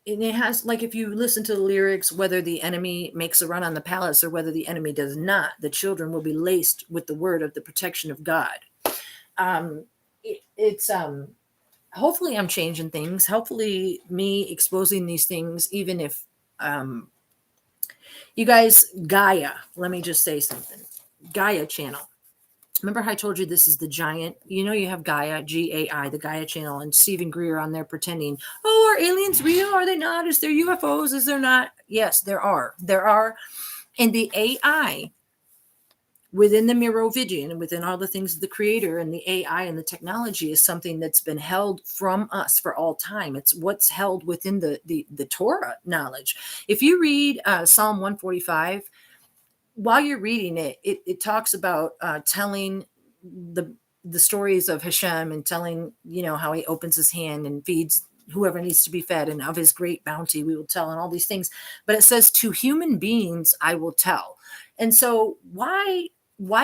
and it has, like, if you listen to the lyrics, whether the enemy makes a run on the palace or whether the enemy does not, the children will be laced with the word of the protection of God. It's hopefully I'm changing things. Hopefully me exposing these things, even if you guys, Gaia, let me just say something. Gaia channel. Remember how I told you this is the giant? You know, you have Gaia, GAI, the Gaia channel, and Stephen Greer on there pretending, oh, are aliens real? Are they not? Is there UFOs? Is there not? Yes, there are. There are. And the AI within the Merovingian and within all the things of the creator and the AI and the technology is something that's been held from us for all time. It's what's held within the Torah knowledge. If you read Psalm 145, while you're reading it, it talks about telling the stories of Hashem and telling, how he opens his hand and feeds whoever needs to be fed, and of his great bounty we will tell, and all these things. But it says, to human beings I will tell. And so why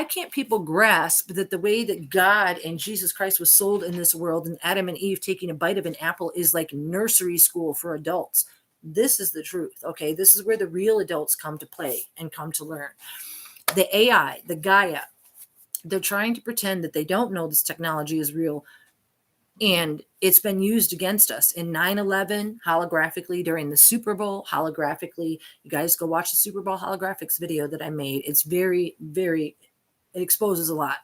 can't people grasp that the way that God and Jesus Christ was sold in this world, and Adam and Eve taking a bite of an apple, is like nursery school for adults? This is the truth. Okay. This is where the real adults come to play and come to learn. The AI, the Gaia, they're trying to pretend that they don't know this technology is real. And it's been used against us in 9/11 holographically, during the Super Bowl holographically. You guys go watch the Super Bowl holographics video that I made. It's very, very, it exposes a lot.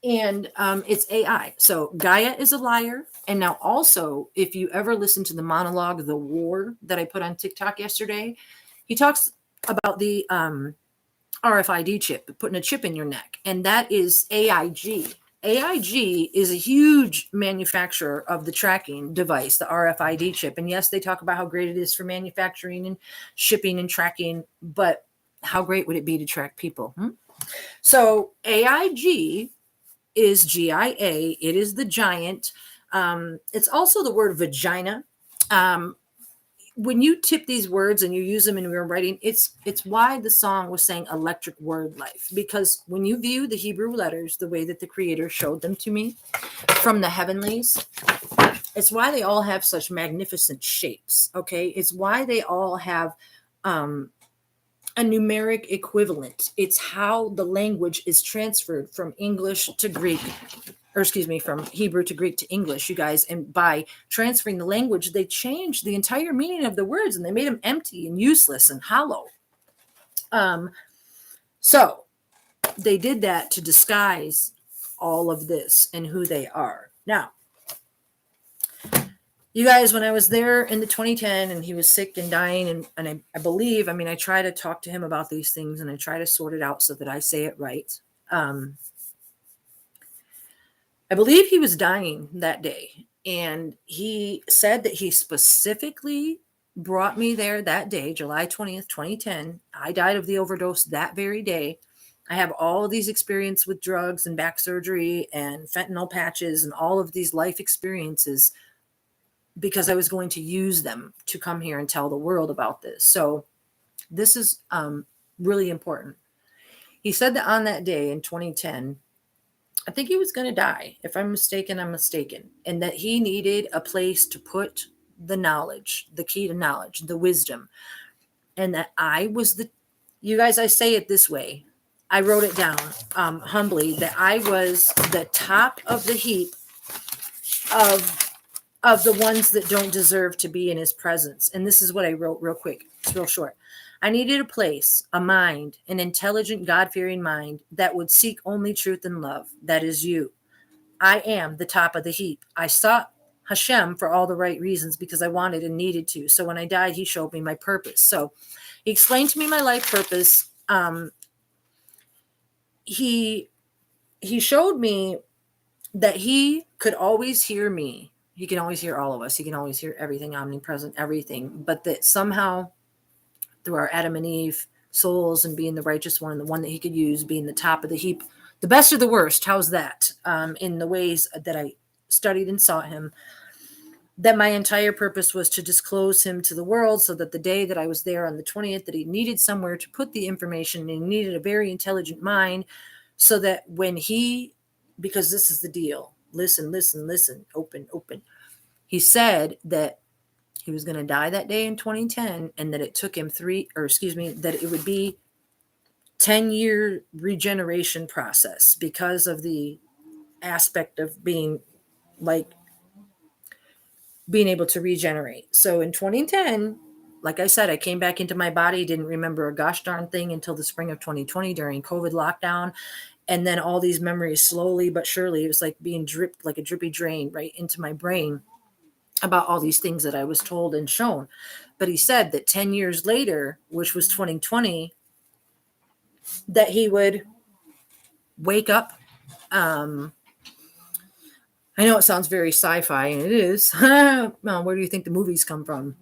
It's AI. So Gaia is a liar. And now also, if you ever listen to the monologue, The War, that I put on TikTok yesterday, he talks about the RFID chip, putting a chip in your neck. And that is AIG. AIG is a huge manufacturer of the tracking device, the RFID chip. And yes, they talk about how great it is for manufacturing and shipping and tracking, but how great would it be to track people? So AIG is GIA. It is the giant. It's also the word vagina. When you tip these words and you use them in your writing, it's why the song was saying electric word life, because when you view the Hebrew letters the way that the creator showed them to me from the heavenlies, it's why they all have such magnificent shapes. Okay. It's why they all have a numeric equivalent. It's how the language is transferred from English to Greek, from Hebrew to Greek to English, you guys. And by transferring the language, they changed the entire meaning of the words, and they made them empty and useless and hollow. So they did that to disguise all of this and who they are. Now, you guys, when I was there in the 2010 and he was sick and dying, and I believe, I try to talk to him about these things, and I try to sort it out so that I say it right. I believe he was dying that day, and he said that he specifically brought me there that day, July 20th, 2010. I died of the overdose that very day. I have all of these experiences with drugs and back surgery and fentanyl patches and all of these life experiences because I was going to use them to come here and tell the world about this. So this is really important. He said that on that day in 2010, I think he was going to die. If I'm mistaken, I'm mistaken. And that he needed a place to put the knowledge, the key to knowledge, the wisdom. And that I was you guys, I say it this way. I wrote it down humbly, that I was the top of the heap of the ones that don't deserve to be in his presence. And this is what I wrote real quick. It's real short. I needed a place, a mind, an intelligent, God-fearing mind that would seek only truth and love. That is you. I am the top of the heap. I sought Hashem for all the right reasons because I wanted and needed to. So when I died, he showed me my purpose. So he explained to me my life purpose. He showed me that he could always hear me. He can always hear all of us. He can always hear everything, omnipresent, everything. But that somehow through our Adam and Eve souls and being the righteous one, the one that he could use, being the top of the heap, the best of the worst. How's that? In the ways that I studied and sought him, that my entire purpose was to disclose him to the world, so that the day that I was there on the 20th, that he needed somewhere to put the information, and he needed a very intelligent mind, so that when he, because this is the deal, listen, open, he said that he was going to die that day in 2010, and that it took him that it would be 10-year regeneration process because of the aspect of being able to regenerate. So in 2010, like I said, I came back into my body, didn't remember a gosh darn thing until the spring of 2020 during COVID lockdown. And then all these memories slowly but surely, it was like being dripped like a drippy drain right into my brain about all these things that I was told and shown. But he said that 10 years later, which was 2020, that he would wake up. I know it sounds very sci-fi, and it is. Where do you think the movies come from?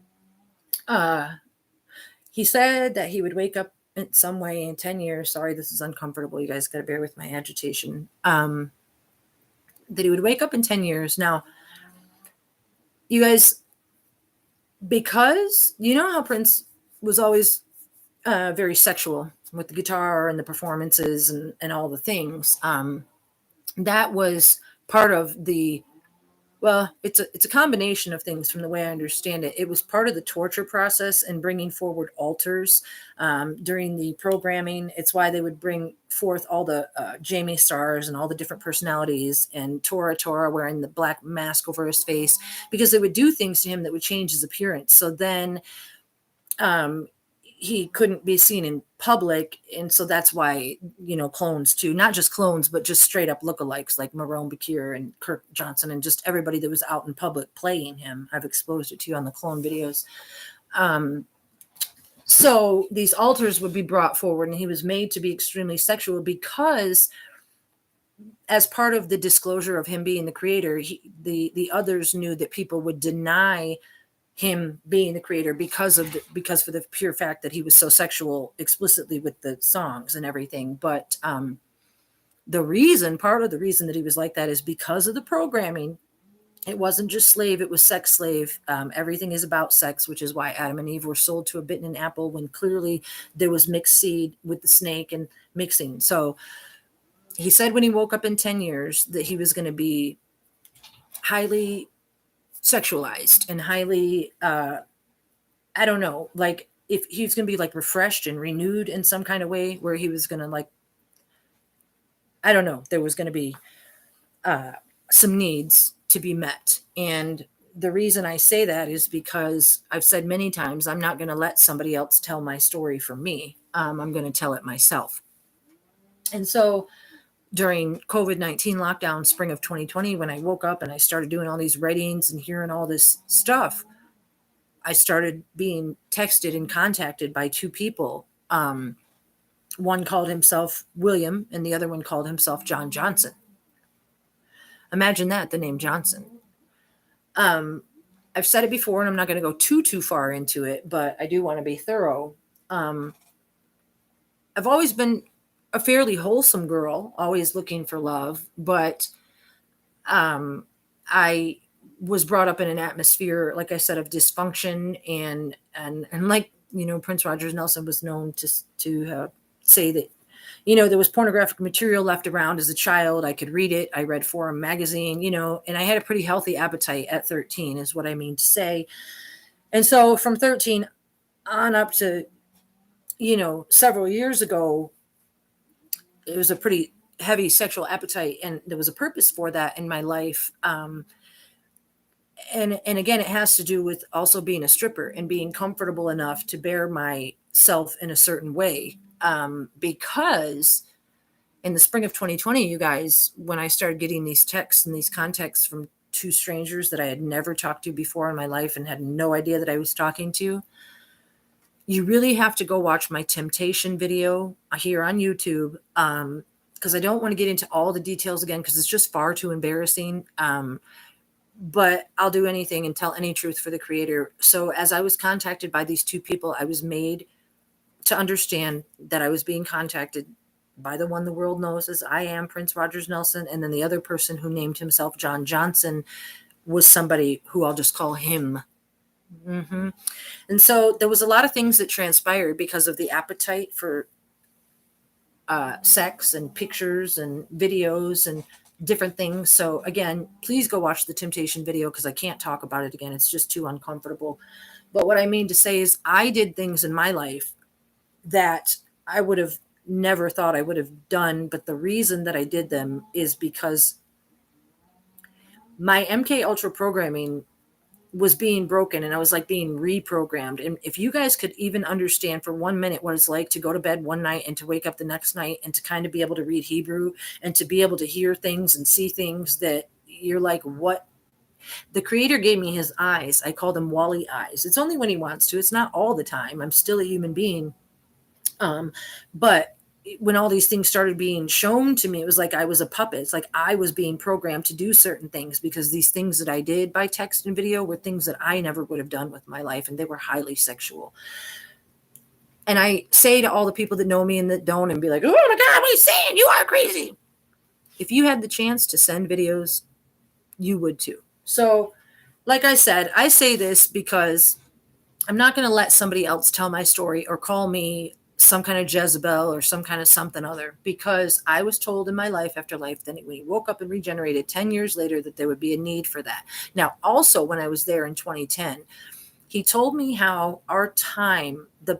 He said that he would wake up in some way in 10 years. Sorry, this is uncomfortable. You guys got to bear with my agitation. That he would wake up in 10 years. Now, you guys, because you know how Prince was always very sexual with the guitar and the performances and all the things. That was part of the, well, it's a combination of things from the way I understand it. It was part of the torture process and bringing forward altars during the programming. It's why they would bring forth all the Jamie stars and all the different personalities, and Tora wearing the black mask over his face, because they would do things to him that would change his appearance. So then he couldn't be seen in public. And so that's why, clones too, not just clones, but just straight up lookalikes like Marone Bakir and Kirk Johnson and just everybody that was out in public playing him. I've exposed it to you on the clone videos. So these altars would be brought forward, and he was made to be extremely sexual because as part of the disclosure of him being the creator, the others knew that people would deny him being the creator because for the pure fact that he was so sexual explicitly with the songs and everything. But part of the reason that he was like that is because of the programming. It wasn't just slave, it was sex slave. Everything is about sex, which is why Adam and Eve were sold to a bitten an apple when clearly there was mixed seed with the snake and mixing. So he said when he woke up in 10 years that he was going to be highly sexualized and highly I don't know, like if he's gonna be like refreshed and renewed in some kind of way, where he was gonna like, I don't know, there was gonna be some needs to be met. And the reason I say that is because I've said many times, I'm not gonna let somebody else tell my story for me. I'm gonna tell it myself. And so during COVID-19 lockdown, spring of 2020, when I woke up and I started doing all these readings and hearing all this stuff, I started being texted and contacted by two people. One called himself William, and the other one called himself John Johnson. Imagine that, the name Johnson. I've said it before, and I'm not going to go too far into it, but I do want to be thorough. I've always been a fairly wholesome girl, always looking for love, but I was brought up in an atmosphere, like I said, of dysfunction and like, Prince Rogers Nelson was known to say that, there was pornographic material left around as a child. I could read it. I read Forum magazine, and I had a pretty healthy appetite at 13 is what I mean to say. And so from 13 on up to, several years ago, it was a pretty heavy sexual appetite, and there was a purpose for that in my life. And again, it has to do with also being a stripper and being comfortable enough to bear myself in a certain way. Because in the spring of 2020, you guys, when I started getting these texts and these contacts from two strangers that I had never talked to before in my life and had no idea that I was talking to, you really have to go watch my temptation video here on YouTube. Because I don't want to get into all the details again, because it's just far too embarrassing. But I'll do anything and tell any truth for the creator. So as I was contacted by these two people, I was made to understand that I was being contacted by the one the world knows as I am, Prince Rogers Nelson, and then the other person who named himself John Johnson was somebody who I'll just call him. And so there was a lot of things that transpired because of the appetite for sex and pictures and videos and different things. So again, please go watch the temptation video because I can't talk about it again. It's just too uncomfortable. But what I mean to say is I did things in my life that I would have never thought I would have done. But the reason that I did them is because my MK Ultra programming was being broken and I was like being reprogrammed. And if you guys could even understand for 1 minute what it's like to go to bed one night and to wake up the next night and to kind of be able to read Hebrew and to be able to hear things and see things that you're like, what? The creator gave me his eyes. I call them Wally eyes. It's only when he wants to. It's not all the time. I'm still a human being. But when all these things started being shown to me, it was like I was a puppet. It's like I was being programmed to do certain things because these things that I did by text and video were things that I never would have done with my life, and they were highly sexual. And I say to all the people that know me and that don't and be like, oh my God, what are you saying? You are crazy. If you had the chance to send videos, you would too. So like I said, I say this because I'm not going to let somebody else tell my story or call me some kind of Jezebel or some kind of something other, because I was told in my life after life that when he woke up and regenerated 10 years later that there would be a need for that. Now, also when I was there in 2010, he told me how our time, the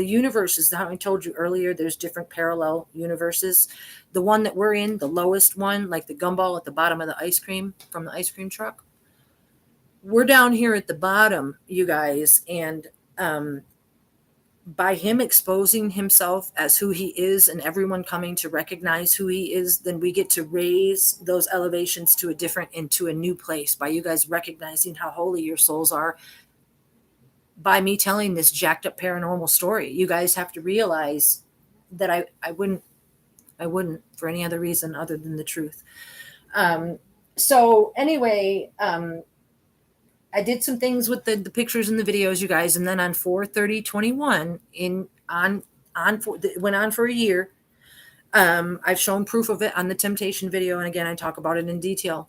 universe is how I told you earlier, there's different parallel universes. The one that we're in, the lowest one, like the gumball at the bottom of the ice cream from the ice cream truck. We're down here at the bottom, you guys, and by him exposing himself as who he is and everyone coming to recognize who he is, then we get to raise those elevations to a different, into a new place by you guys recognizing how holy your souls are. By me telling this jacked up paranormal story, you guys have to realize that I wouldn't for any other reason other than the truth. So anyway, I did some things with the pictures and the videos, you guys, and then on 4/30/21 went on for a year. I've shown proof of it on the temptation video, and again, I talk about it in detail.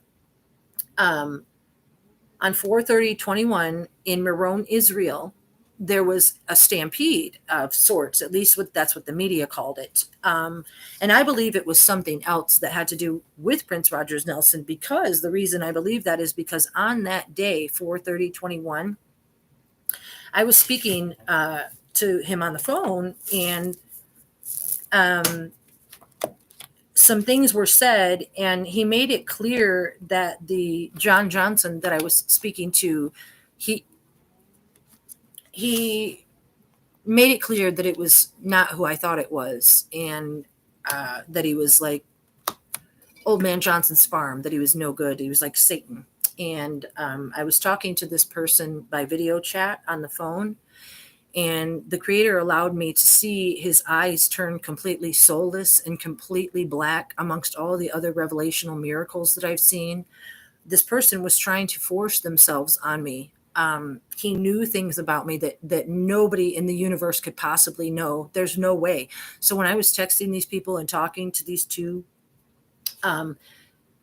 On 4/30/21 in Meron, Israel, there was a stampede of sorts, at least that's what the media called it. And I believe it was something else that had to do with Prince Rogers Nelson, because the reason I believe that is because on that day, 4/30/21, I was speaking to him on the phone, and some things were said, and he made it clear that the John Johnson that I was speaking to, he made it clear that it was not who I thought it was, and that he was like Old Man Johnson's farm, that he was no good. He was like Satan. And I was talking to this person by video chat on the phone, and the creator allowed me to see his eyes turn completely soulless and completely black amongst all the other revelational miracles that I've seen. This person was trying to force themselves on me. He knew things about me that nobody in the universe could possibly know. There's no way. So when I was texting these people and talking to these two,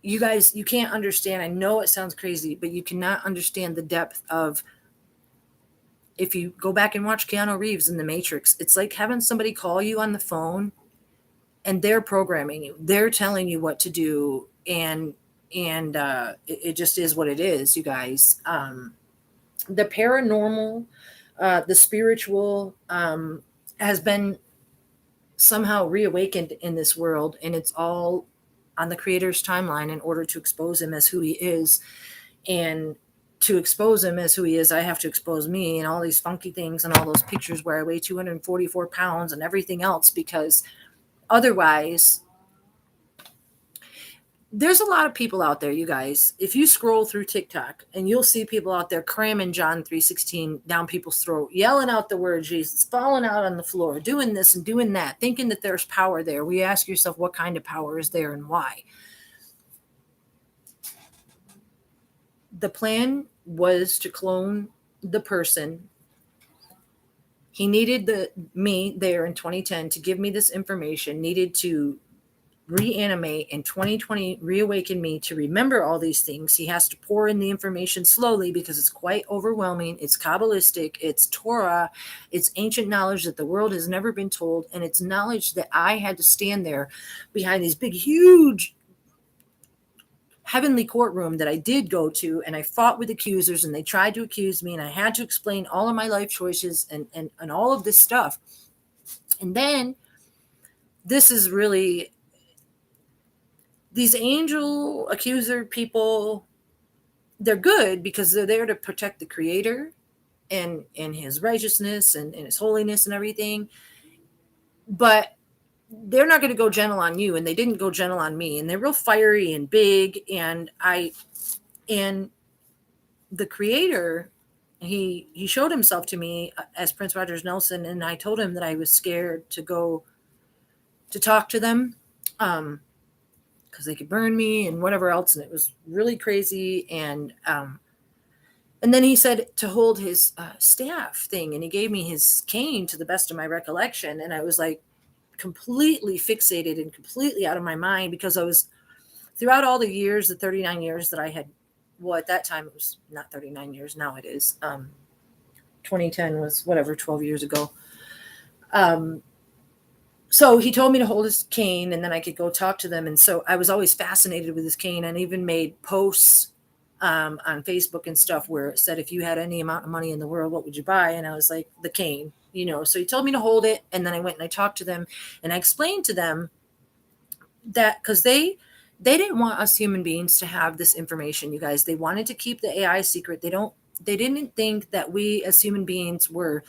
you guys, you can't understand. I know it sounds crazy, but you cannot understand the depth of, if you go back and watch Keanu Reeves in The Matrix, it's like having somebody call you on the phone and they're programming you. They're telling you what to do. And it just is what it is, you guys. The paranormal, the spiritual, has been somehow reawakened in this world, and it's all on the creator's timeline in order to expose him as who he is. And to expose him as who he is, I have to expose me and all these funky things and all those pictures where I weigh 244 pounds and everything else, because otherwise, there's a lot of people out there, you guys. If you scroll through TikTok, and you'll see people out there cramming John 3:16 down people's throat, yelling out the word Jesus, falling out on the floor, doing this and doing that, thinking that there's power there. We ask yourself, what kind of power is there and why? The plan was to clone the person. He needed me there in 2010 to give me this information, needed to reanimate in 2020, reawaken me to remember all these things. He has to pour in the information slowly because it's quite overwhelming. It's Kabbalistic, it's Torah, it's ancient knowledge that the world has never been told, and it's knowledge that I had to stand there behind these big, huge heavenly courtroom that I did go to, and I fought with accusers, and they tried to accuse me, and I had to explain all of my life choices and all of this stuff. And then this is really, these angel accuser people, they're good because they're there to protect the creator and his righteousness and his holiness and everything. But they're not going to go gentle on you, and they didn't go gentle on me, and they're real fiery and big. And the creator, he showed himself to me as Prince Rogers Nelson, and I told him that I was scared to go to talk to them because they could burn me and whatever else, and it was really crazy. And then he said to hold his staff thing, and he gave me his cane to the best of my recollection, and I was like completely fixated and completely out of my mind because I was, throughout all the years, the 39 years that I had, well, at that time it was not 39 years, now it is. 2010 was whatever, 12 years ago. So he told me to hold his cane and then I could go talk to them. And so I was always fascinated with his cane, and even made posts on Facebook and stuff where it said, if you had any amount of money in the world, what would you buy? And I was like, the cane, so he told me to hold it. And then I went and I talked to them, and I explained to them that because they didn't want us human beings to have this information, you guys. They wanted to keep the AI secret. They didn't think that we as human beings were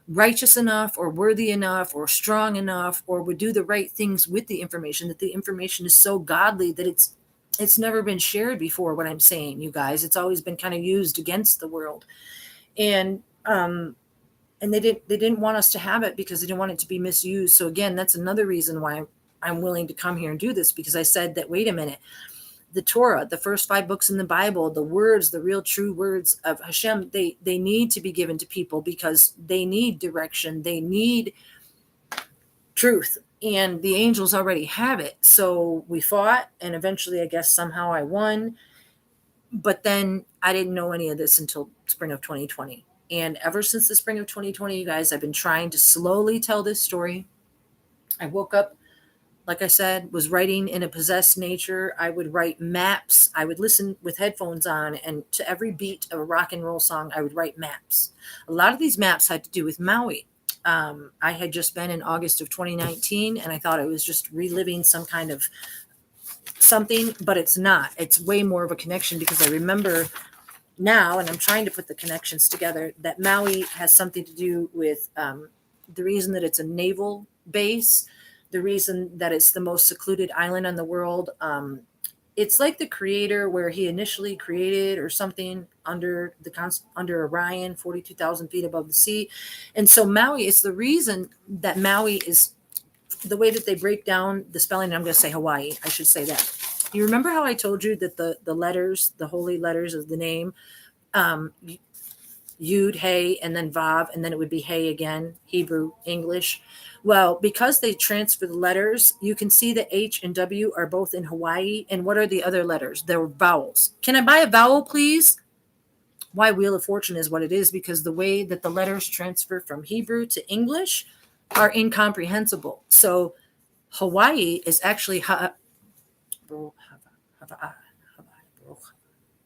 righteous enough or worthy enough or strong enough or would do the right things with the information, that the information is so godly that it's never been shared before. What I'm saying, you guys, it's always been kind of used against the world. And they didn't want us to have it because they didn't want it to be misused. So again, that's another reason why I'm willing to come here and do this, because I said that, wait a minute, the Torah, the first 5 books in the Bible, the words, the real true words of Hashem, they need to be given to people because they need direction. They need truth. And the angels already have it. So we fought, and eventually, I guess, somehow I won. But then I didn't know any of this until spring of 2020. And ever since the spring of 2020, you guys, I've been trying to slowly tell this story. I woke up, like I said, was writing in a possessed nature. I would write maps. I would listen with headphones on, and to every beat of a rock and roll song, I would write maps. A lot of these maps had to do with Maui. I had just been in August of 2019, and I thought I was just reliving some kind of something, but it's not. It's way more of a connection, because I remember now, and I'm trying to put the connections together, that Maui has something to do with the reason that it's a naval base, the reason that it's the most secluded island in the world. It's like the creator, where he initially created or something under Orion, 42,000 feet above the sea. And so Maui is the reason that Maui is the way that they break down the spelling. I'm going to say Hawaii. I should say that. You remember how I told you that the letters, the holy letters of the name, Yud, Hey, and then Vav, and then it would be Hey again, Hebrew, English. Well, because they transfer the letters, you can see that H and W are both in Hawaii. And what are the other letters? They're vowels. Can I buy a vowel, please? Why Wheel of Fortune is what it is, because the way that the letters transfer from Hebrew to English are incomprehensible. So Hawaii is actually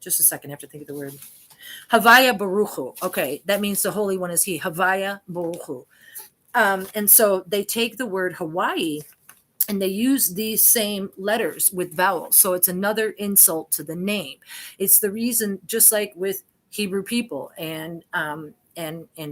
just a second, I have to think of the word. Havaya Baruchu. Okay, that means the Holy One is He. Havaya Baruchu. And so they take the word Hawaii and they use these same letters with vowels. So it's another insult to the name. It's the reason, just like with Hebrew people and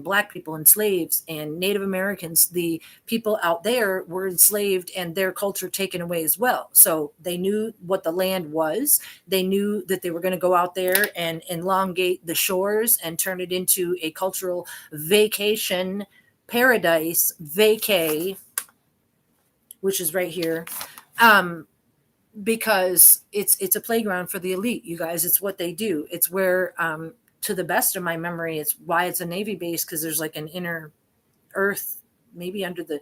Black people and slaves and Native Americans, the people out there were enslaved and their culture taken away as well. So they knew what the land was. They knew that they were going to go out there and elongate the shores and turn it into a cultural vacation paradise, vacay, which is right here, because it's a playground for the elite, you guys. It's what they do. It's where, to the best of my memory, it's why it's a Navy base, because there's like an inner earth, maybe under the,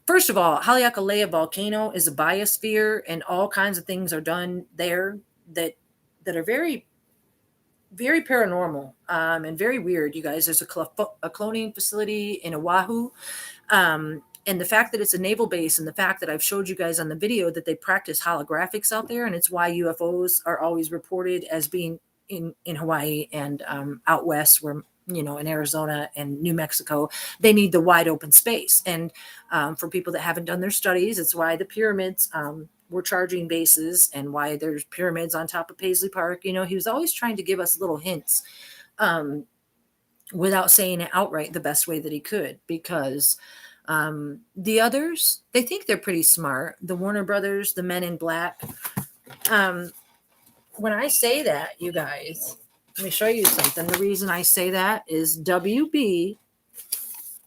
first of all, Haleakala volcano is a biosphere, and all kinds of things are done there that are very, very paranormal, and very weird. You guys, there's a cloning facility in Oahu, and the fact that it's a naval base, and the fact that I've showed you guys on the video that they practice holographics out there, and it's why UFOs are always reported as being in Hawaii and out west, where, you know, in Arizona and New Mexico, they need the wide open space. And for people that haven't done their studies, it's why the pyramids were charging bases, and why there's pyramids on top of Paisley Park. You know, he was always trying to give us little hints, without saying it outright the best way that he could, because the others, they think they're pretty smart. The Warner Brothers, the Men in Black. When I say that, you guys, let me show you something. The reason I say that is WB,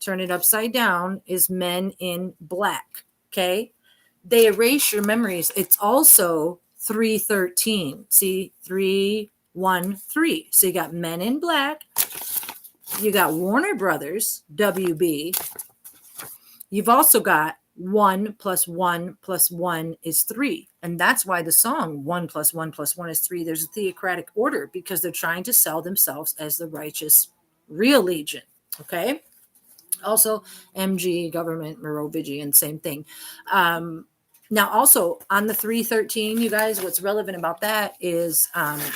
turn it upside down, is Men in Black. Okay. They erase your memories. It's also 313. See, 313. So you got Men in Black. You got Warner Brothers, WB. You've also got 1 + 1 + 1 is 3. And that's why the song 1 + 1 + 1 is 3. There's a theocratic order, because they're trying to sell themselves as the righteous real legion. Okay. Also, MG, government, Merovingian, same thing. Now, also on the 313, you guys, what's relevant about that is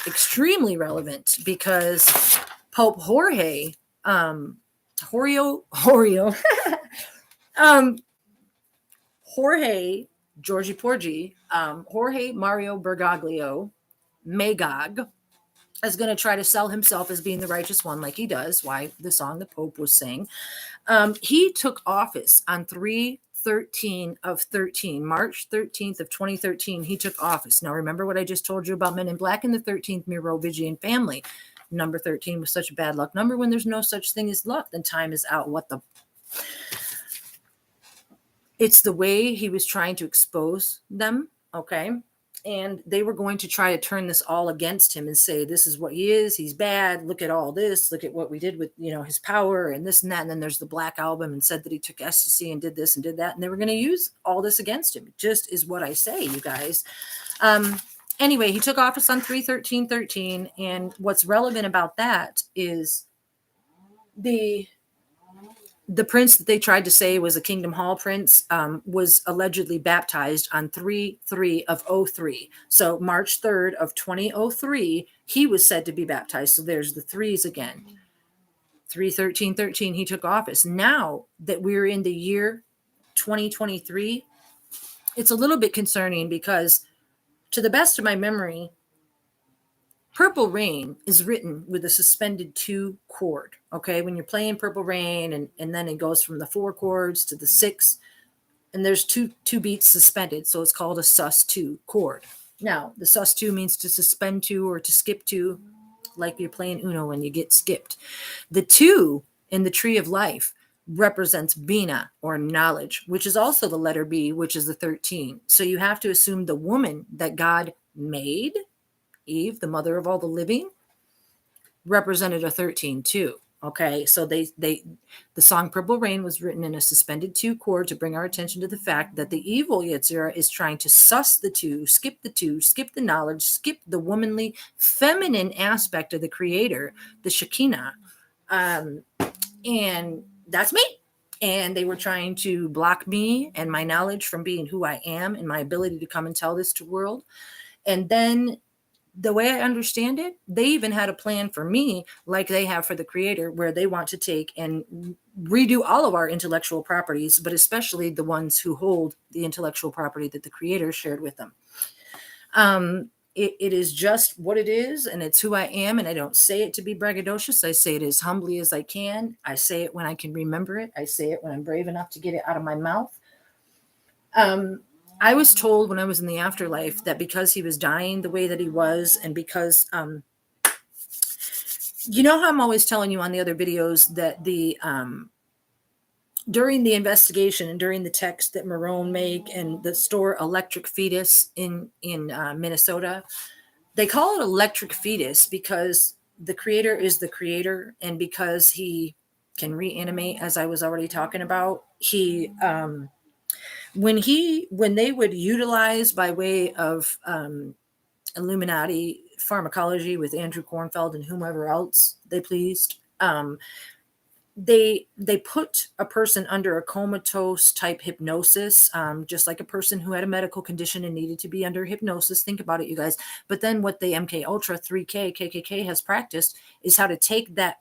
extremely relevant, because Pope Jorge, Jorge Georgie Porgy, Jorge Mario Bergoglio, Magog, is going to try to sell himself as being the righteous one, like he does. Why the song the Pope was saying. He took office on 3/13 of 13, March 13th of 2013. He took office. Now, remember what I just told you about Men in Black and the 13th Merovingian family. Number 13 was such a bad luck number. When there's no such thing as luck, then time is out. What the? It's the way he was trying to expose them. Okay. And they were going to try to turn this all against him and say, this is what he is. He's bad. Look at all this. Look at what we did with, you know, his power and this and that. And then there's the Black Album, and said that he took ecstasy and did this and did that. And they were going to use all this against him. It just is what I say, you guys. Anyway, he took office on 3/13/13. And what's relevant about that is the prince that they tried to say was a Kingdom Hall prince, was allegedly baptized on 3/3 of 03. So March 3rd of 2003, he was said to be baptized. So there's the threes again. 3/13/13, he took office. Now that we're in the year 2023, it's a little bit concerning, because to the best of my memory, Purple Rain is written with a suspended 2 chord. Okay. When you're playing Purple Rain, and then it goes from the 4 chords to the 6, and there's two beats suspended. So it's called a sus2 chord. Now, the sus2 means to suspend 2 or to skip 2, like you're playing Uno and you get skipped. The 2 in the tree of life represents Bina, or knowledge, which is also the letter B, which is the 13. So you have to assume the woman that God made, Eve, the mother of all the living, represented a 13 too. Okay, so the song Purple Rain was written in a suspended 2 chord to bring our attention to the fact that the evil Yetzirah is trying to suss the 2, skip the knowledge, skip the womanly, feminine aspect of the Creator, the Shekinah, and that's me. And they were trying to block me and my knowledge from being who I am and my ability to come and tell this to the world. And then, the way I understand it, they even had a plan for me, like they have for the Creator, where they want to take and redo all of our intellectual properties, but especially the ones who hold the intellectual property that the Creator shared with them. It is just what it is, and it's who I am, and I don't say it to be braggadocious. I say it as humbly as I can. I say it when I can remember it. I say it when I'm brave enough to get it out of my mouth. I was told when I was in the afterlife that because he was dying the way that he was, and because, you know how I'm always telling you on the other videos that during the investigation and during the text that Marone made and the store Electric Fetus in Minnesota, they call it Electric Fetus because the Creator is the Creator, and because he can reanimate, as I was already talking about, he when they would utilize by way of Illuminati pharmacology with Andrew Kornfeld and whomever else they pleased, they put a person under a comatose type hypnosis, just like a person who had a medical condition and needed to be under hypnosis. Think about it, you guys. But then what the MK Ultra 3K KKK has practiced is how to take that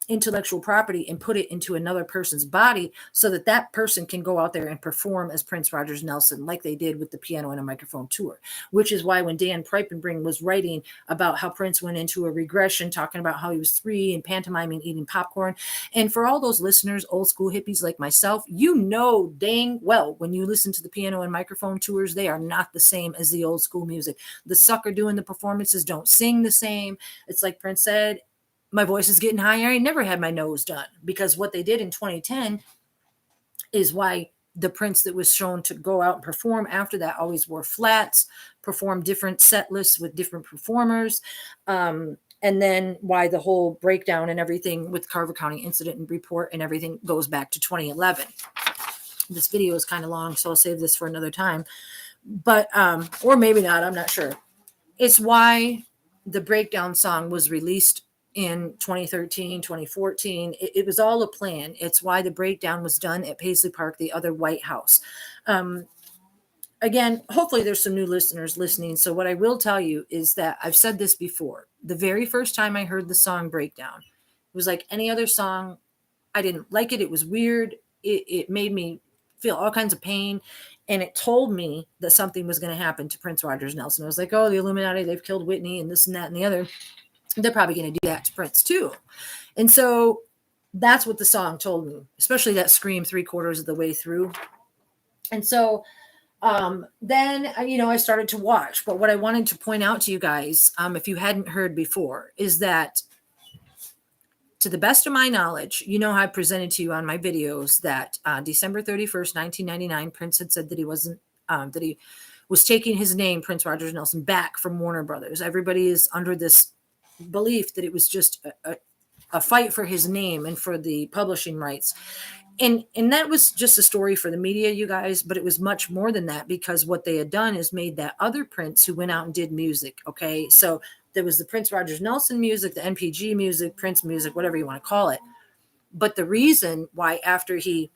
intellectual property and put it into another person's body so that that person can go out there and perform as Prince Rogers Nelson, like they did with the Piano and a Microphone tour. Which is why when Dan Prypenbring was writing about how Prince went into a regression, talking about how he was 3 and pantomiming eating popcorn, and for all those listeners, old school hippies like myself, you know dang well when you listen to the Piano and Microphone tours, they are not the same as the old school music. The sucker doing the performances don't sing the same. It's like Prince said, my voice is getting higher. I never had my nose done, because what they did in 2010 is why the Prince that was shown to go out and perform after that always wore flats, performed different set lists with different performers. And then why the whole breakdown and everything with Carver County Incident and Report and everything goes back to 2011. This video is kind of long, so I'll save this for another time. But, or maybe not, I'm not sure. It's why the breakdown song was released in 2013, 2014. It was all a plan. It's why the breakdown was done at Paisley Park, the other White House. Again, hopefully there's some new listeners listening. So what I will tell you is that I've said this before. The very first time I heard the song Breakdown, it was like any other song. I didn't like it. It was weird. It made me feel all kinds of pain. And it told me that something was going to happen to Prince Rogers Nelson. I was like, oh, the Illuminati, they've killed Whitney and this and that and the other. They're probably going to do that to Prince too. And so that's what the song told me, especially that scream 3/4 of the way through. And so then, I started to watch. But what I wanted to point out to you guys, if you hadn't heard before, is that to the best of my knowledge, how I presented to you on my videos that December 31st, 1999, Prince had said that he wasn't, that he was taking his name, Prince Rogers Nelson, back from Warner Brothers. Everybody is under this belief that it was just a fight for his name and for the publishing rights. And that was just a story for the media, you guys, but it was much more than that, because what they had done is made that other Prince who went out and did music. Okay. So there was the Prince Rogers Nelson music, the NPG music, Prince music, whatever you want to call it. But the reason why, after he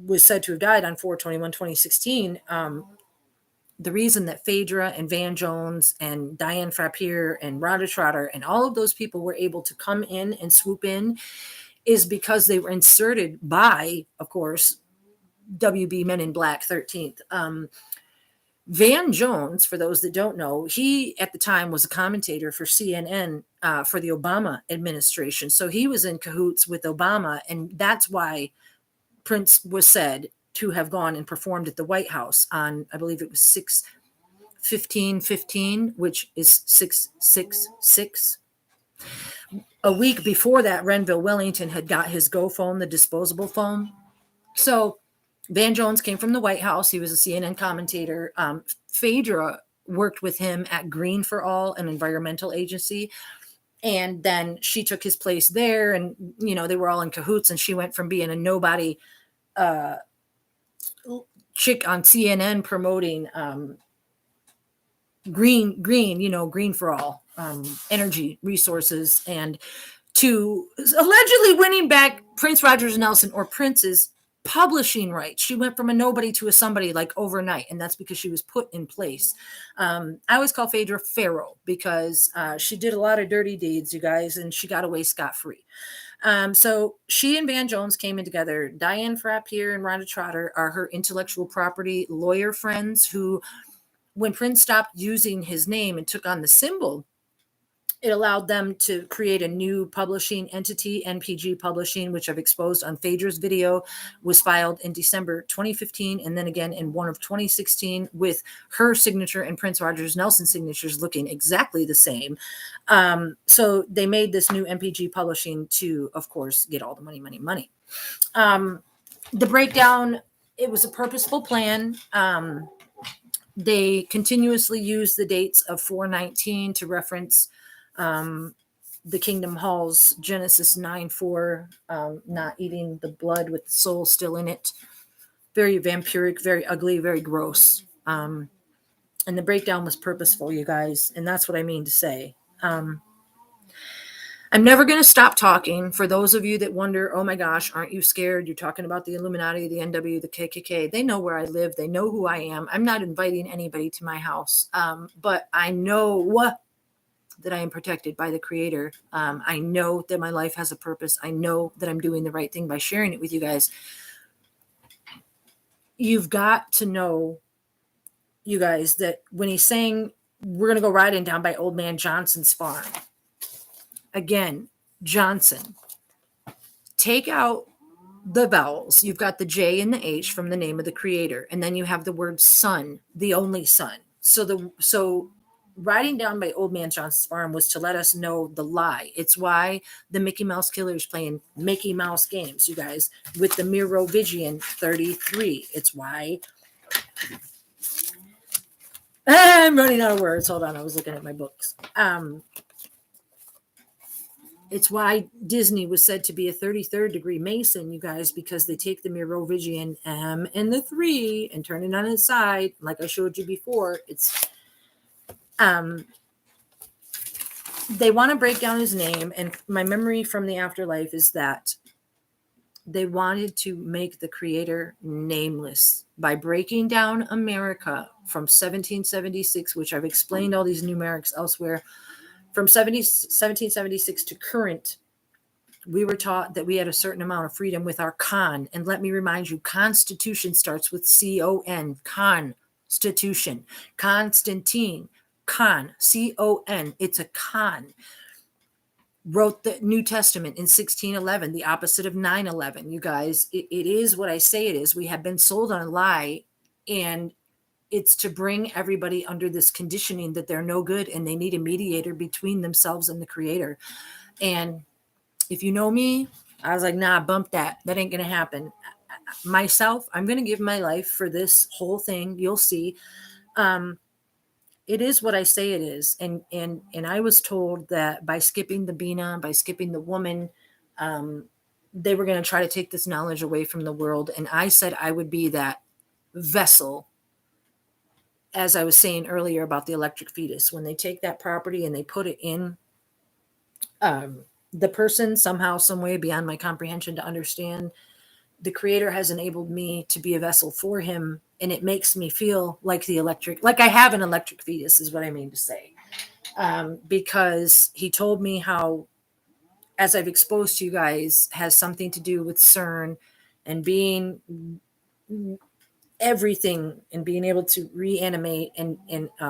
was said to have died on 4/21/2016, the reason that Phaedra and Van Jones and Diane Frappier and Rhoda Trotter and all of those people were able to come in and swoop in is because they were inserted by, of course, WB Men in Black 13th. Van Jones, for those that don't know, he at the time was a commentator for CNN for the Obama administration. So he was in cahoots with Obama. And that's why Prince was said to have gone and performed at the White House on, I believe it was 6/15/15, which is 666. A week before that, Renville Wellington had got his Go phone, the disposable phone. So Van Jones came from the White House. He was a CNN commentator. Phaedra worked with him at Green for All, an environmental agency. And then she took his place there. And, they were all in cahoots. And she went from being a nobody chick on CNN promoting green for all, energy resources, and to allegedly winning back Prince Rogers Nelson, or Prince's, publishing rights. She went from a nobody to a somebody like overnight, and that's because she was put in place. I always call Phaedra Pharaoh because she did a lot of dirty deeds, you guys, and she got away scot-free. So she and Van Jones came in together. Diane Frappier and Rhoda Trotter are her intellectual property lawyer friends who, when Prince stopped using his name and took on the symbol, it allowed them to create a new publishing entity, NPG Publishing, which I've exposed on Phaedra's video, was filed in December 2015, and then again in one of 2016, with her signature and Prince Rogers Nelson signatures looking exactly the same. So they made this new NPG Publishing to, of course, get all the money. The breakdown, it was a purposeful plan. They continuously used the dates of 4/19 to reference the Kingdom Hall's Genesis 9:4, not eating the blood with the soul still in it. very vampiric, very ugly, very gross. And the breakdown was purposeful, you guys. And that's what I mean to say. I'm never going to stop talking. For those of you that wonder, oh my gosh, aren't you scared? You're talking about the Illuminati, the NW, the KKK. They know where I live. They know who I am. I'm not inviting anybody to my house. But I know that I am protected by the Creator. I know that my life has a purpose. I know that I'm doing the right thing by sharing it with you guys. You've got to know, you guys, that when he's saying we're going to go riding down by Old Man Johnson's farm, again, Johnson, take out the vowels. You've got the J and the H from the name of the Creator, and then you have the word son, the only son. So riding down by Old Man Johnson's farm was to let us know the lie. It's why the Mickey Mouse Killer is playing Mickey Mouse games, you guys, with the Merovingian 33. It's why I'm running out of words. Hold on, I was looking at my books. It's why Disney was said to be a 33rd degree Mason, you guys, because they take the Merovingian M and the 3 and turn it on its side. Like I showed you before, it's they want to break down his name. And my memory from the afterlife is that they wanted to make the Creator nameless by breaking down America from 1776, which I've explained all these numerics elsewhere. From 1776 to current, we were taught that we had a certain amount of freedom with our con. And let me remind you, Constitution starts with C-O-N, Constitution. Constantine, con, C-O-N, it's a con. Wrote the New Testament in 1611, the opposite of 9/11. You guys, it is what I say it is. We have been sold on a lie, and it's to bring everybody under this conditioning that they're no good and they need a mediator between themselves and the Creator. And if you know me, I was like, nah, bump that. That ain't going to happen. Myself, I'm going to give my life for this whole thing. You'll see. It is what I say it is. And I was told that by skipping the Bina, by skipping the woman, they were going to try to take this knowledge away from the world. And I said I would be that vessel, as I was saying earlier about the electric fetus. When they take that property and they put it in the person, somehow, some way beyond my comprehension to understand, the Creator has enabled me to be a vessel for him. And it makes me feel like like I have an electric fetus is what I mean to say. Because he told me how, as I've exposed to you guys, has something to do with CERN and being everything and being able to reanimate and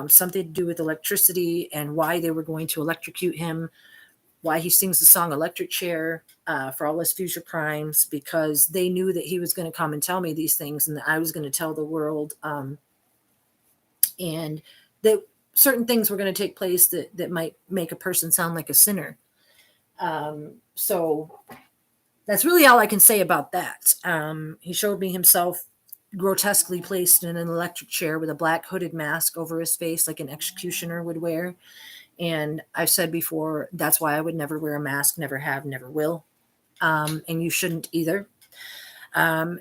something to do with electricity and why they were going to electrocute him, why he sings the song Electric Chair for all his future crimes, because they knew that he was going to come and tell me these things and that I was going to tell the world, and that certain things were going to take place that might make a person sound like a sinner. So that's really all I can say about that. He showed me himself grotesquely placed in an electric chair with a black hooded mask over his face like an executioner would wear. And I've said before, that's why I would never wear a mask, never have, never will. And you shouldn't either.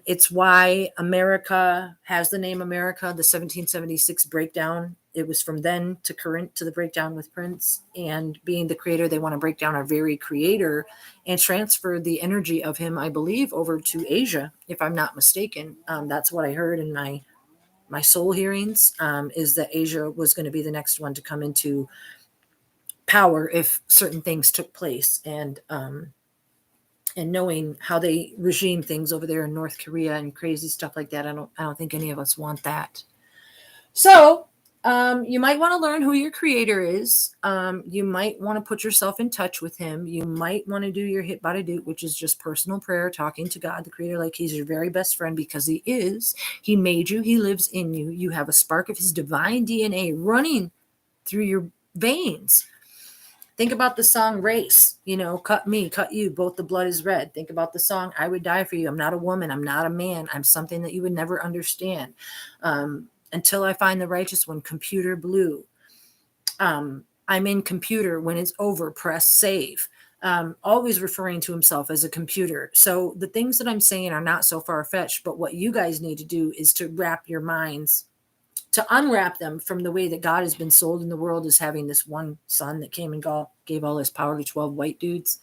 It's why America has the name America, the 1776 breakdown. It was from then to current to the breakdown with Prince. And being the Creator, they want to break down our very Creator and transfer the energy of him, I believe, over to Asia, if I'm not mistaken. That's what I heard in my soul hearings, is that Asia was going to be the next one to come into power if certain things took place. And knowing how they regime things over there in North Korea and crazy stuff like that, I don't think any of us want that. So you might want to learn who your Creator is. You might want to put yourself in touch with him. You might want to do your hit bada doot, which is just personal prayer, talking to God, the Creator, like he's your very best friend, because he is. He made you. He lives in you. You have a spark of his divine DNA running through your veins. Think about the song Race, cut me, cut you, both the blood is red. Think about the song I Would Die for You. I'm not a woman. I'm not a man. I'm something that you would never understand. Until I find the righteous one, Computer Blue. I'm in computer. When it's over, press save. always referring to himself as a computer. So the things that I'm saying are not so far-fetched, but what you guys need to do is to wrap your minds, to unwrap them from the way that God has been sold in the world as having this one son that came and gave all his power to 12 white dudes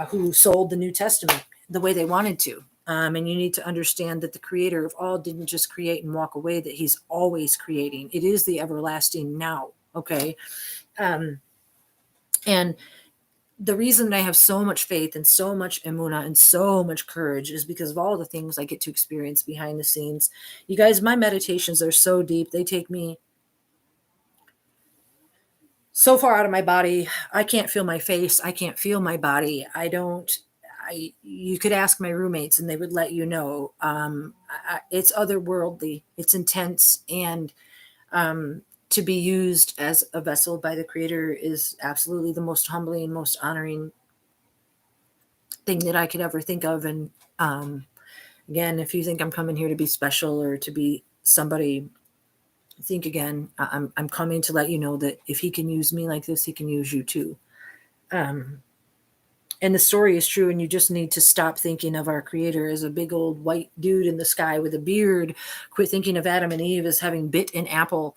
who sold the New Testament the way they wanted to. And you need to understand that the creator of all didn't just create and walk away, that he's always creating. It is the everlasting now. Okay. And the reason that I have so much faith and so much emuna and so much courage is because of all the things I get to experience behind the scenes. You guys, my meditations are so deep. They take me so far out of my body. I can't feel my face. I can't feel my body. You could ask my roommates and they would let you know. It's otherworldly. It's intense. And to be used as a vessel by the creator is absolutely the most humbling, most honoring thing that I could ever think of. And again, if you think I'm coming here to be special or to be somebody, think again. I'm coming to let you know that if he can use me like this, he can use you too. And the story is true, and you just need to stop thinking of our creator as a big old white dude in the sky with a beard. Quit thinking of Adam and Eve as having bit an apple.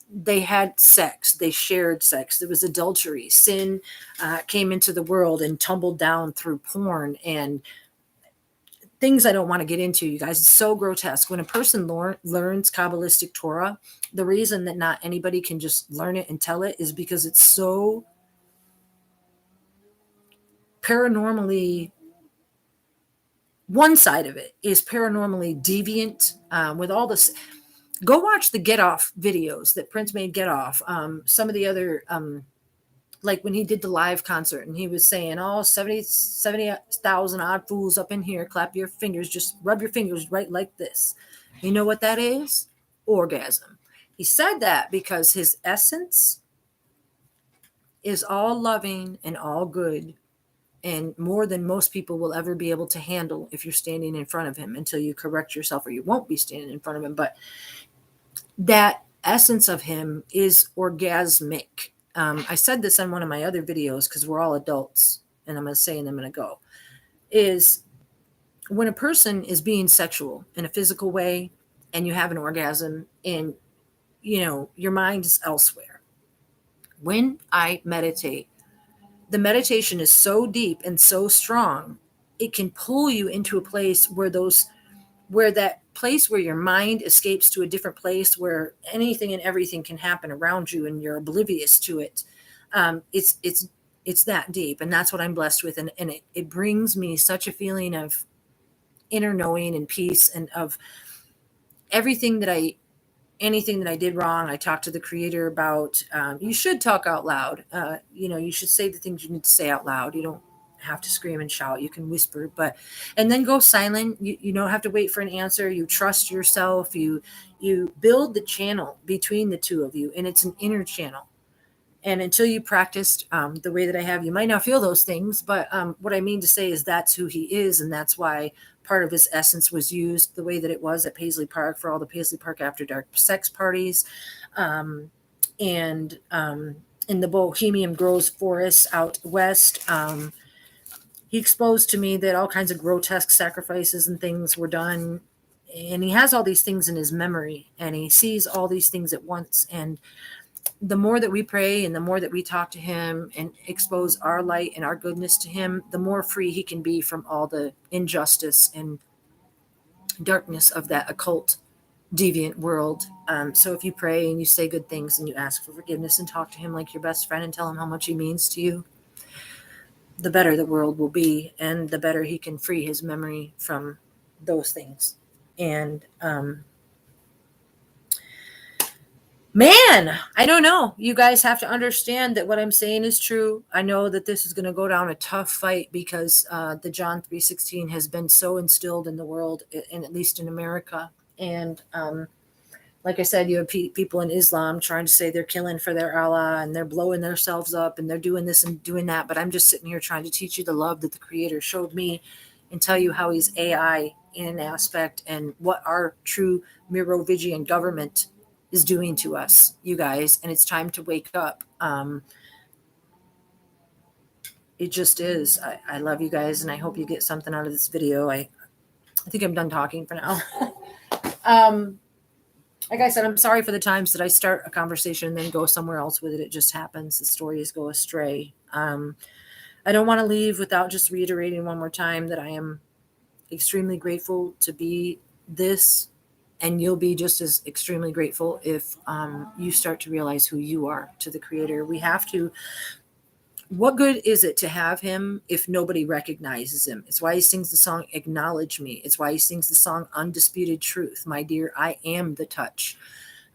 They had sex. They shared sex. There was adultery. Sin came into the world and tumbled down through porn and things I don't want to get into, you guys. It's so grotesque. When a person learns Kabbalistic Torah, the reason that not anybody can just learn it and tell it is because it's so paranormally, one side of it is paranormally deviant with all this. Go watch the Get Off videos that Prince made. Get Off. Some of the other, like when he did the live concert and he was saying, oh, 70,000 odd fools up in here, clap your fingers, just rub your fingers right like this. You know what that is? Orgasm. He said that because his essence is all loving and all good, and more than most people will ever be able to handle if you're standing in front of him, until you correct yourself, or you won't be standing in front of him. But that essence of him is orgasmic. I said this on one of my other videos because we're all adults, and I'm going to say and I'm going to go, is when a person is being sexual in a physical way and you have an orgasm and, your mind is elsewhere. When I meditate, the meditation is so deep and so strong, it can pull you into a place where that place where your mind escapes to a different place where anything and everything can happen around you and you're oblivious to it. It's that deep, and that's what I'm blessed with, and it brings me such a feeling of inner knowing and peace, and of everything that anything that I did wrong, I talked to the creator about. You should talk out loud. You should say the things you need to say out loud. You don't have to scream and shout. You can whisper, and then go silent. You don't have to wait for an answer. You trust yourself. You build the channel between the two of you, and it's an inner channel. And until you practiced the way that I have, you might not feel those things. But what I mean to say is that's who he is, and that's why part of his essence was used the way that it was at Paisley Park for all the Paisley Park After Dark sex parties. And in the Bohemian Groves Forest out west, he exposed to me that all kinds of grotesque sacrifices and things were done. And he has all these things in his memory, and he sees all these things at once. And the more that we pray and the more that we talk to him and expose our light and our goodness to him, the more free he can be from all the injustice and darkness of that occult, deviant world. So if you pray and you say good things and you ask for forgiveness and talk to him like your best friend and tell him how much he means to you, the better the world will be, and the better he can free his memory from those things. And man, I don't know. You guys have to understand that what I'm saying is true. I know that this is going to go down a tough fight because the John 3:16 has been so instilled in the world, and at least in America. And like I said, you have people in Islam trying to say they're killing for their Allah and they're blowing themselves up and they're doing this and doing that. But I'm just sitting here trying to teach you the love that the Creator showed me and tell you how he's AI in an aspect and what our true Merovingian government is doing to us, you guys. And it's time to wake up. It just is. I love you guys, and I hope you get something out of this video. I think I'm done talking for now. um, like I said, I'm sorry for the times that I start a conversation and then go somewhere else with it. It just happens. The stories go astray. I don't want to leave without just reiterating one more time that I am extremely grateful to be this, and you'll be just as extremely grateful if you start to realize who you are to the Creator. We have to. What good is it to have him if nobody recognizes him? It's why he sings the song Acknowledge Me. It's why he sings the song Undisputed Truth. My dear, I am the touch.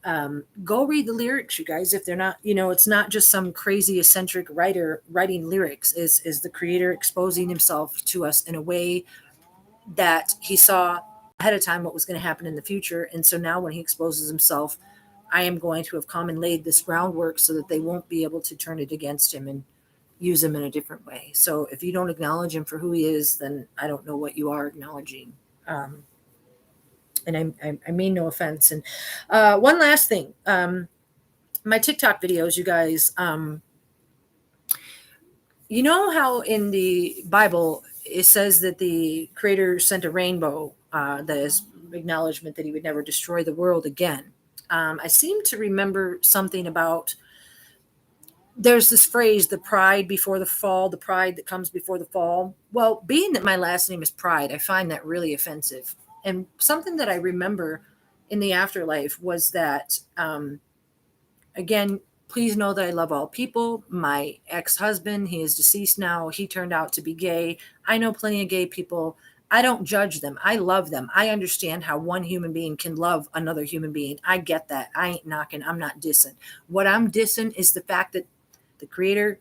Go read the lyrics, you guys. If they're not, it's not just some crazy eccentric writer writing lyrics. Is the Creator exposing himself to us in a way that he saw ahead of time what was going to happen in the future. And so now when he exposes himself, I am going to have come and laid this groundwork so that they won't be able to turn it against him and use him in a different way. So if you don't acknowledge him for who he is, then I don't know what you are acknowledging. And I mean no offense. And one last thing, my TikTok videos, you guys, you know how in the Bible it says that the Creator sent a rainbow that is acknowledgement that he would never destroy the world again. I seem to remember something about, there's this phrase, the pride before the fall, the pride that comes before the fall. Well, being that my last name is Pride, I find that really offensive. And something that I remember in the afterlife was that, again, please know that I love all people. My ex-husband, he is deceased now. He turned out to be gay. I know plenty of gay people. I don't judge them. I love them. I understand how one human being can love another human being. I get that. I ain't knocking. I'm not dissing. What I'm dissing is the fact that the Creator,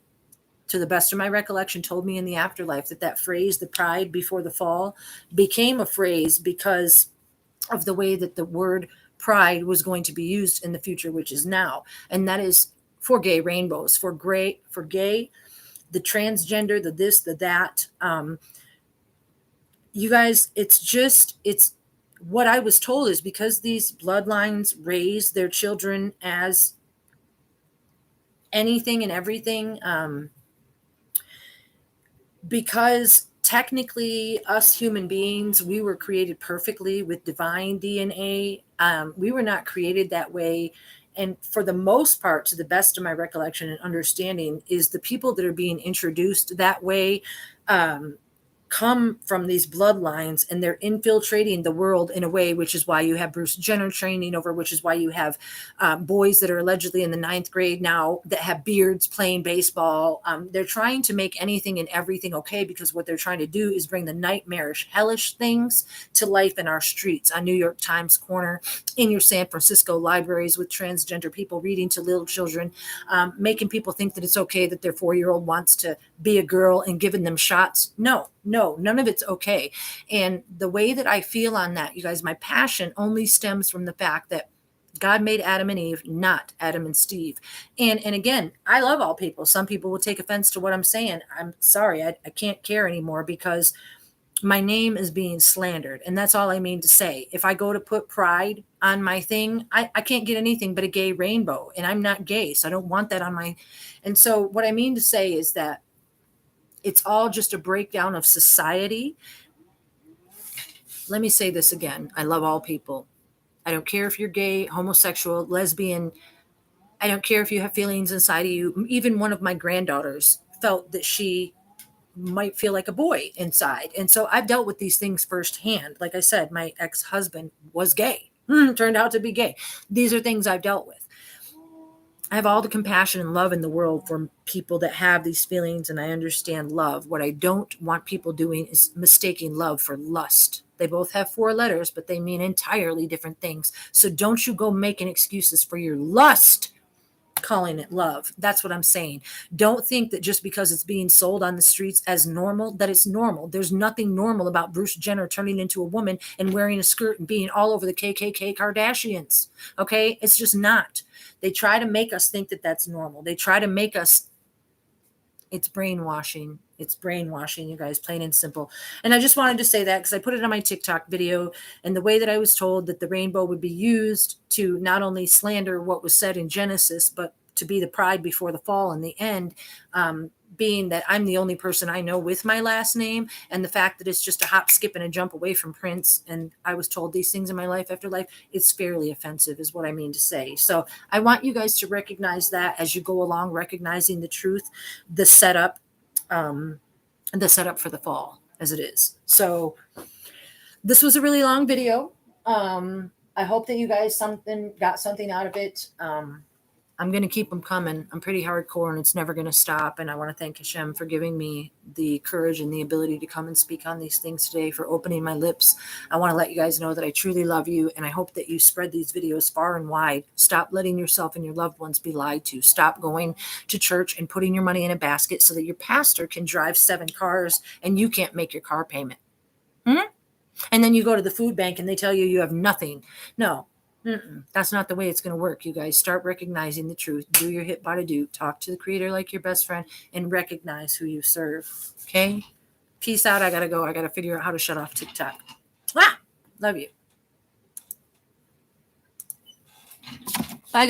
to the best of my recollection, told me in the afterlife that phrase, the pride before the fall, became a phrase because of the way that the word pride was going to be used in the future, which is now. And that is for gay rainbows, for gay, the transgender, the this, the that. You guys, it's what I was told is because these bloodlines raise their children as anything and everything, because technically us human beings, we were created perfectly with divine DNA. We were not created that way. And for the most part, to the best of my recollection and understanding, is the people that are being introduced that way come from these bloodlines, and they're infiltrating the world in a way, which is why you have Bruce Jenner training over, which is why you have boys that are allegedly in the 9th grade now that have beards playing baseball. They're trying to make anything and everything okay, because what they're trying to do is bring the nightmarish, hellish things to life in our streets, on New York Times corner, in your San Francisco libraries, with transgender people reading to little children, making people think that it's okay that their 4-year-old wants to be a girl and giving them shots. No, none of it's okay. And the way that I feel on that, you guys, my passion only stems from the fact that God made Adam and Eve, not Adam and Steve. And again, I love all people. Some people will take offense to what I'm saying. I'm sorry, I can't care anymore, because my name is being slandered. And that's all I mean to say. If I go to put pride on my thing, I can't get anything but a gay rainbow. And I'm not gay, so I don't want that on my. And so what I mean to say is that it's all just a breakdown of society. Let me say this again. I love all people. I don't care if you're gay, homosexual, lesbian. I don't care if you have feelings inside of you. Even one of my granddaughters felt that she might feel like a boy inside. And so I've dealt with these things firsthand. Like I said, my ex-husband was gay, turned out to be gay. These are things I've dealt with. I have all the compassion and love in the world for people that have these feelings, and I understand love. What I don't want people doing is mistaking love for lust. They both have 4 letters, but they mean entirely different things. So don't you go making excuses for your lust, calling it love. That's what I'm saying. Don't think that just because it's being sold on the streets as normal, that it's normal. There's nothing normal about Bruce Jenner turning into a woman and wearing a skirt and being all over the KKK Kardashians. Okay? It's just not. They try to make us think that that's normal. They try to make us. It's brainwashing. It's brainwashing, you guys, plain and simple. And I just wanted to say that because I put it on my TikTok video, and the way that I was told that the rainbow would be used to not only slander what was said in Genesis, but to be the pride before the fall in the end. being that I'm the only person I know with my last name, and the fact that it's just a hop, skip, and a jump away from Prince, and I was told these things in my life after life, it's fairly offensive is what I mean to say. So I want you guys to recognize that as you go along, recognizing the truth, the setup, the setup for the fall as it is. So this was a really long video. I hope that you guys got something out of it. I'm going to keep them coming. I'm pretty hardcore and it's never going to stop. And I want to thank Hashem for giving me the courage and the ability to come and speak on these things today, for opening my lips. I want to let you guys know that I truly love you. And I hope that you spread these videos far and wide. Stop letting yourself and your loved ones be lied to. Stop going to church and putting your money in a basket so that your pastor can drive 7 cars and you can't make your car payment. And then you go to the food bank and they tell you you have nothing. No. That's not the way it's going to work. You guys start recognizing the truth. Do your hit body do. Talk to the creator like your best friend and recognize who you serve. Okay? Peace out. I got to go. I got to figure out how to shut off TikTok. Love you.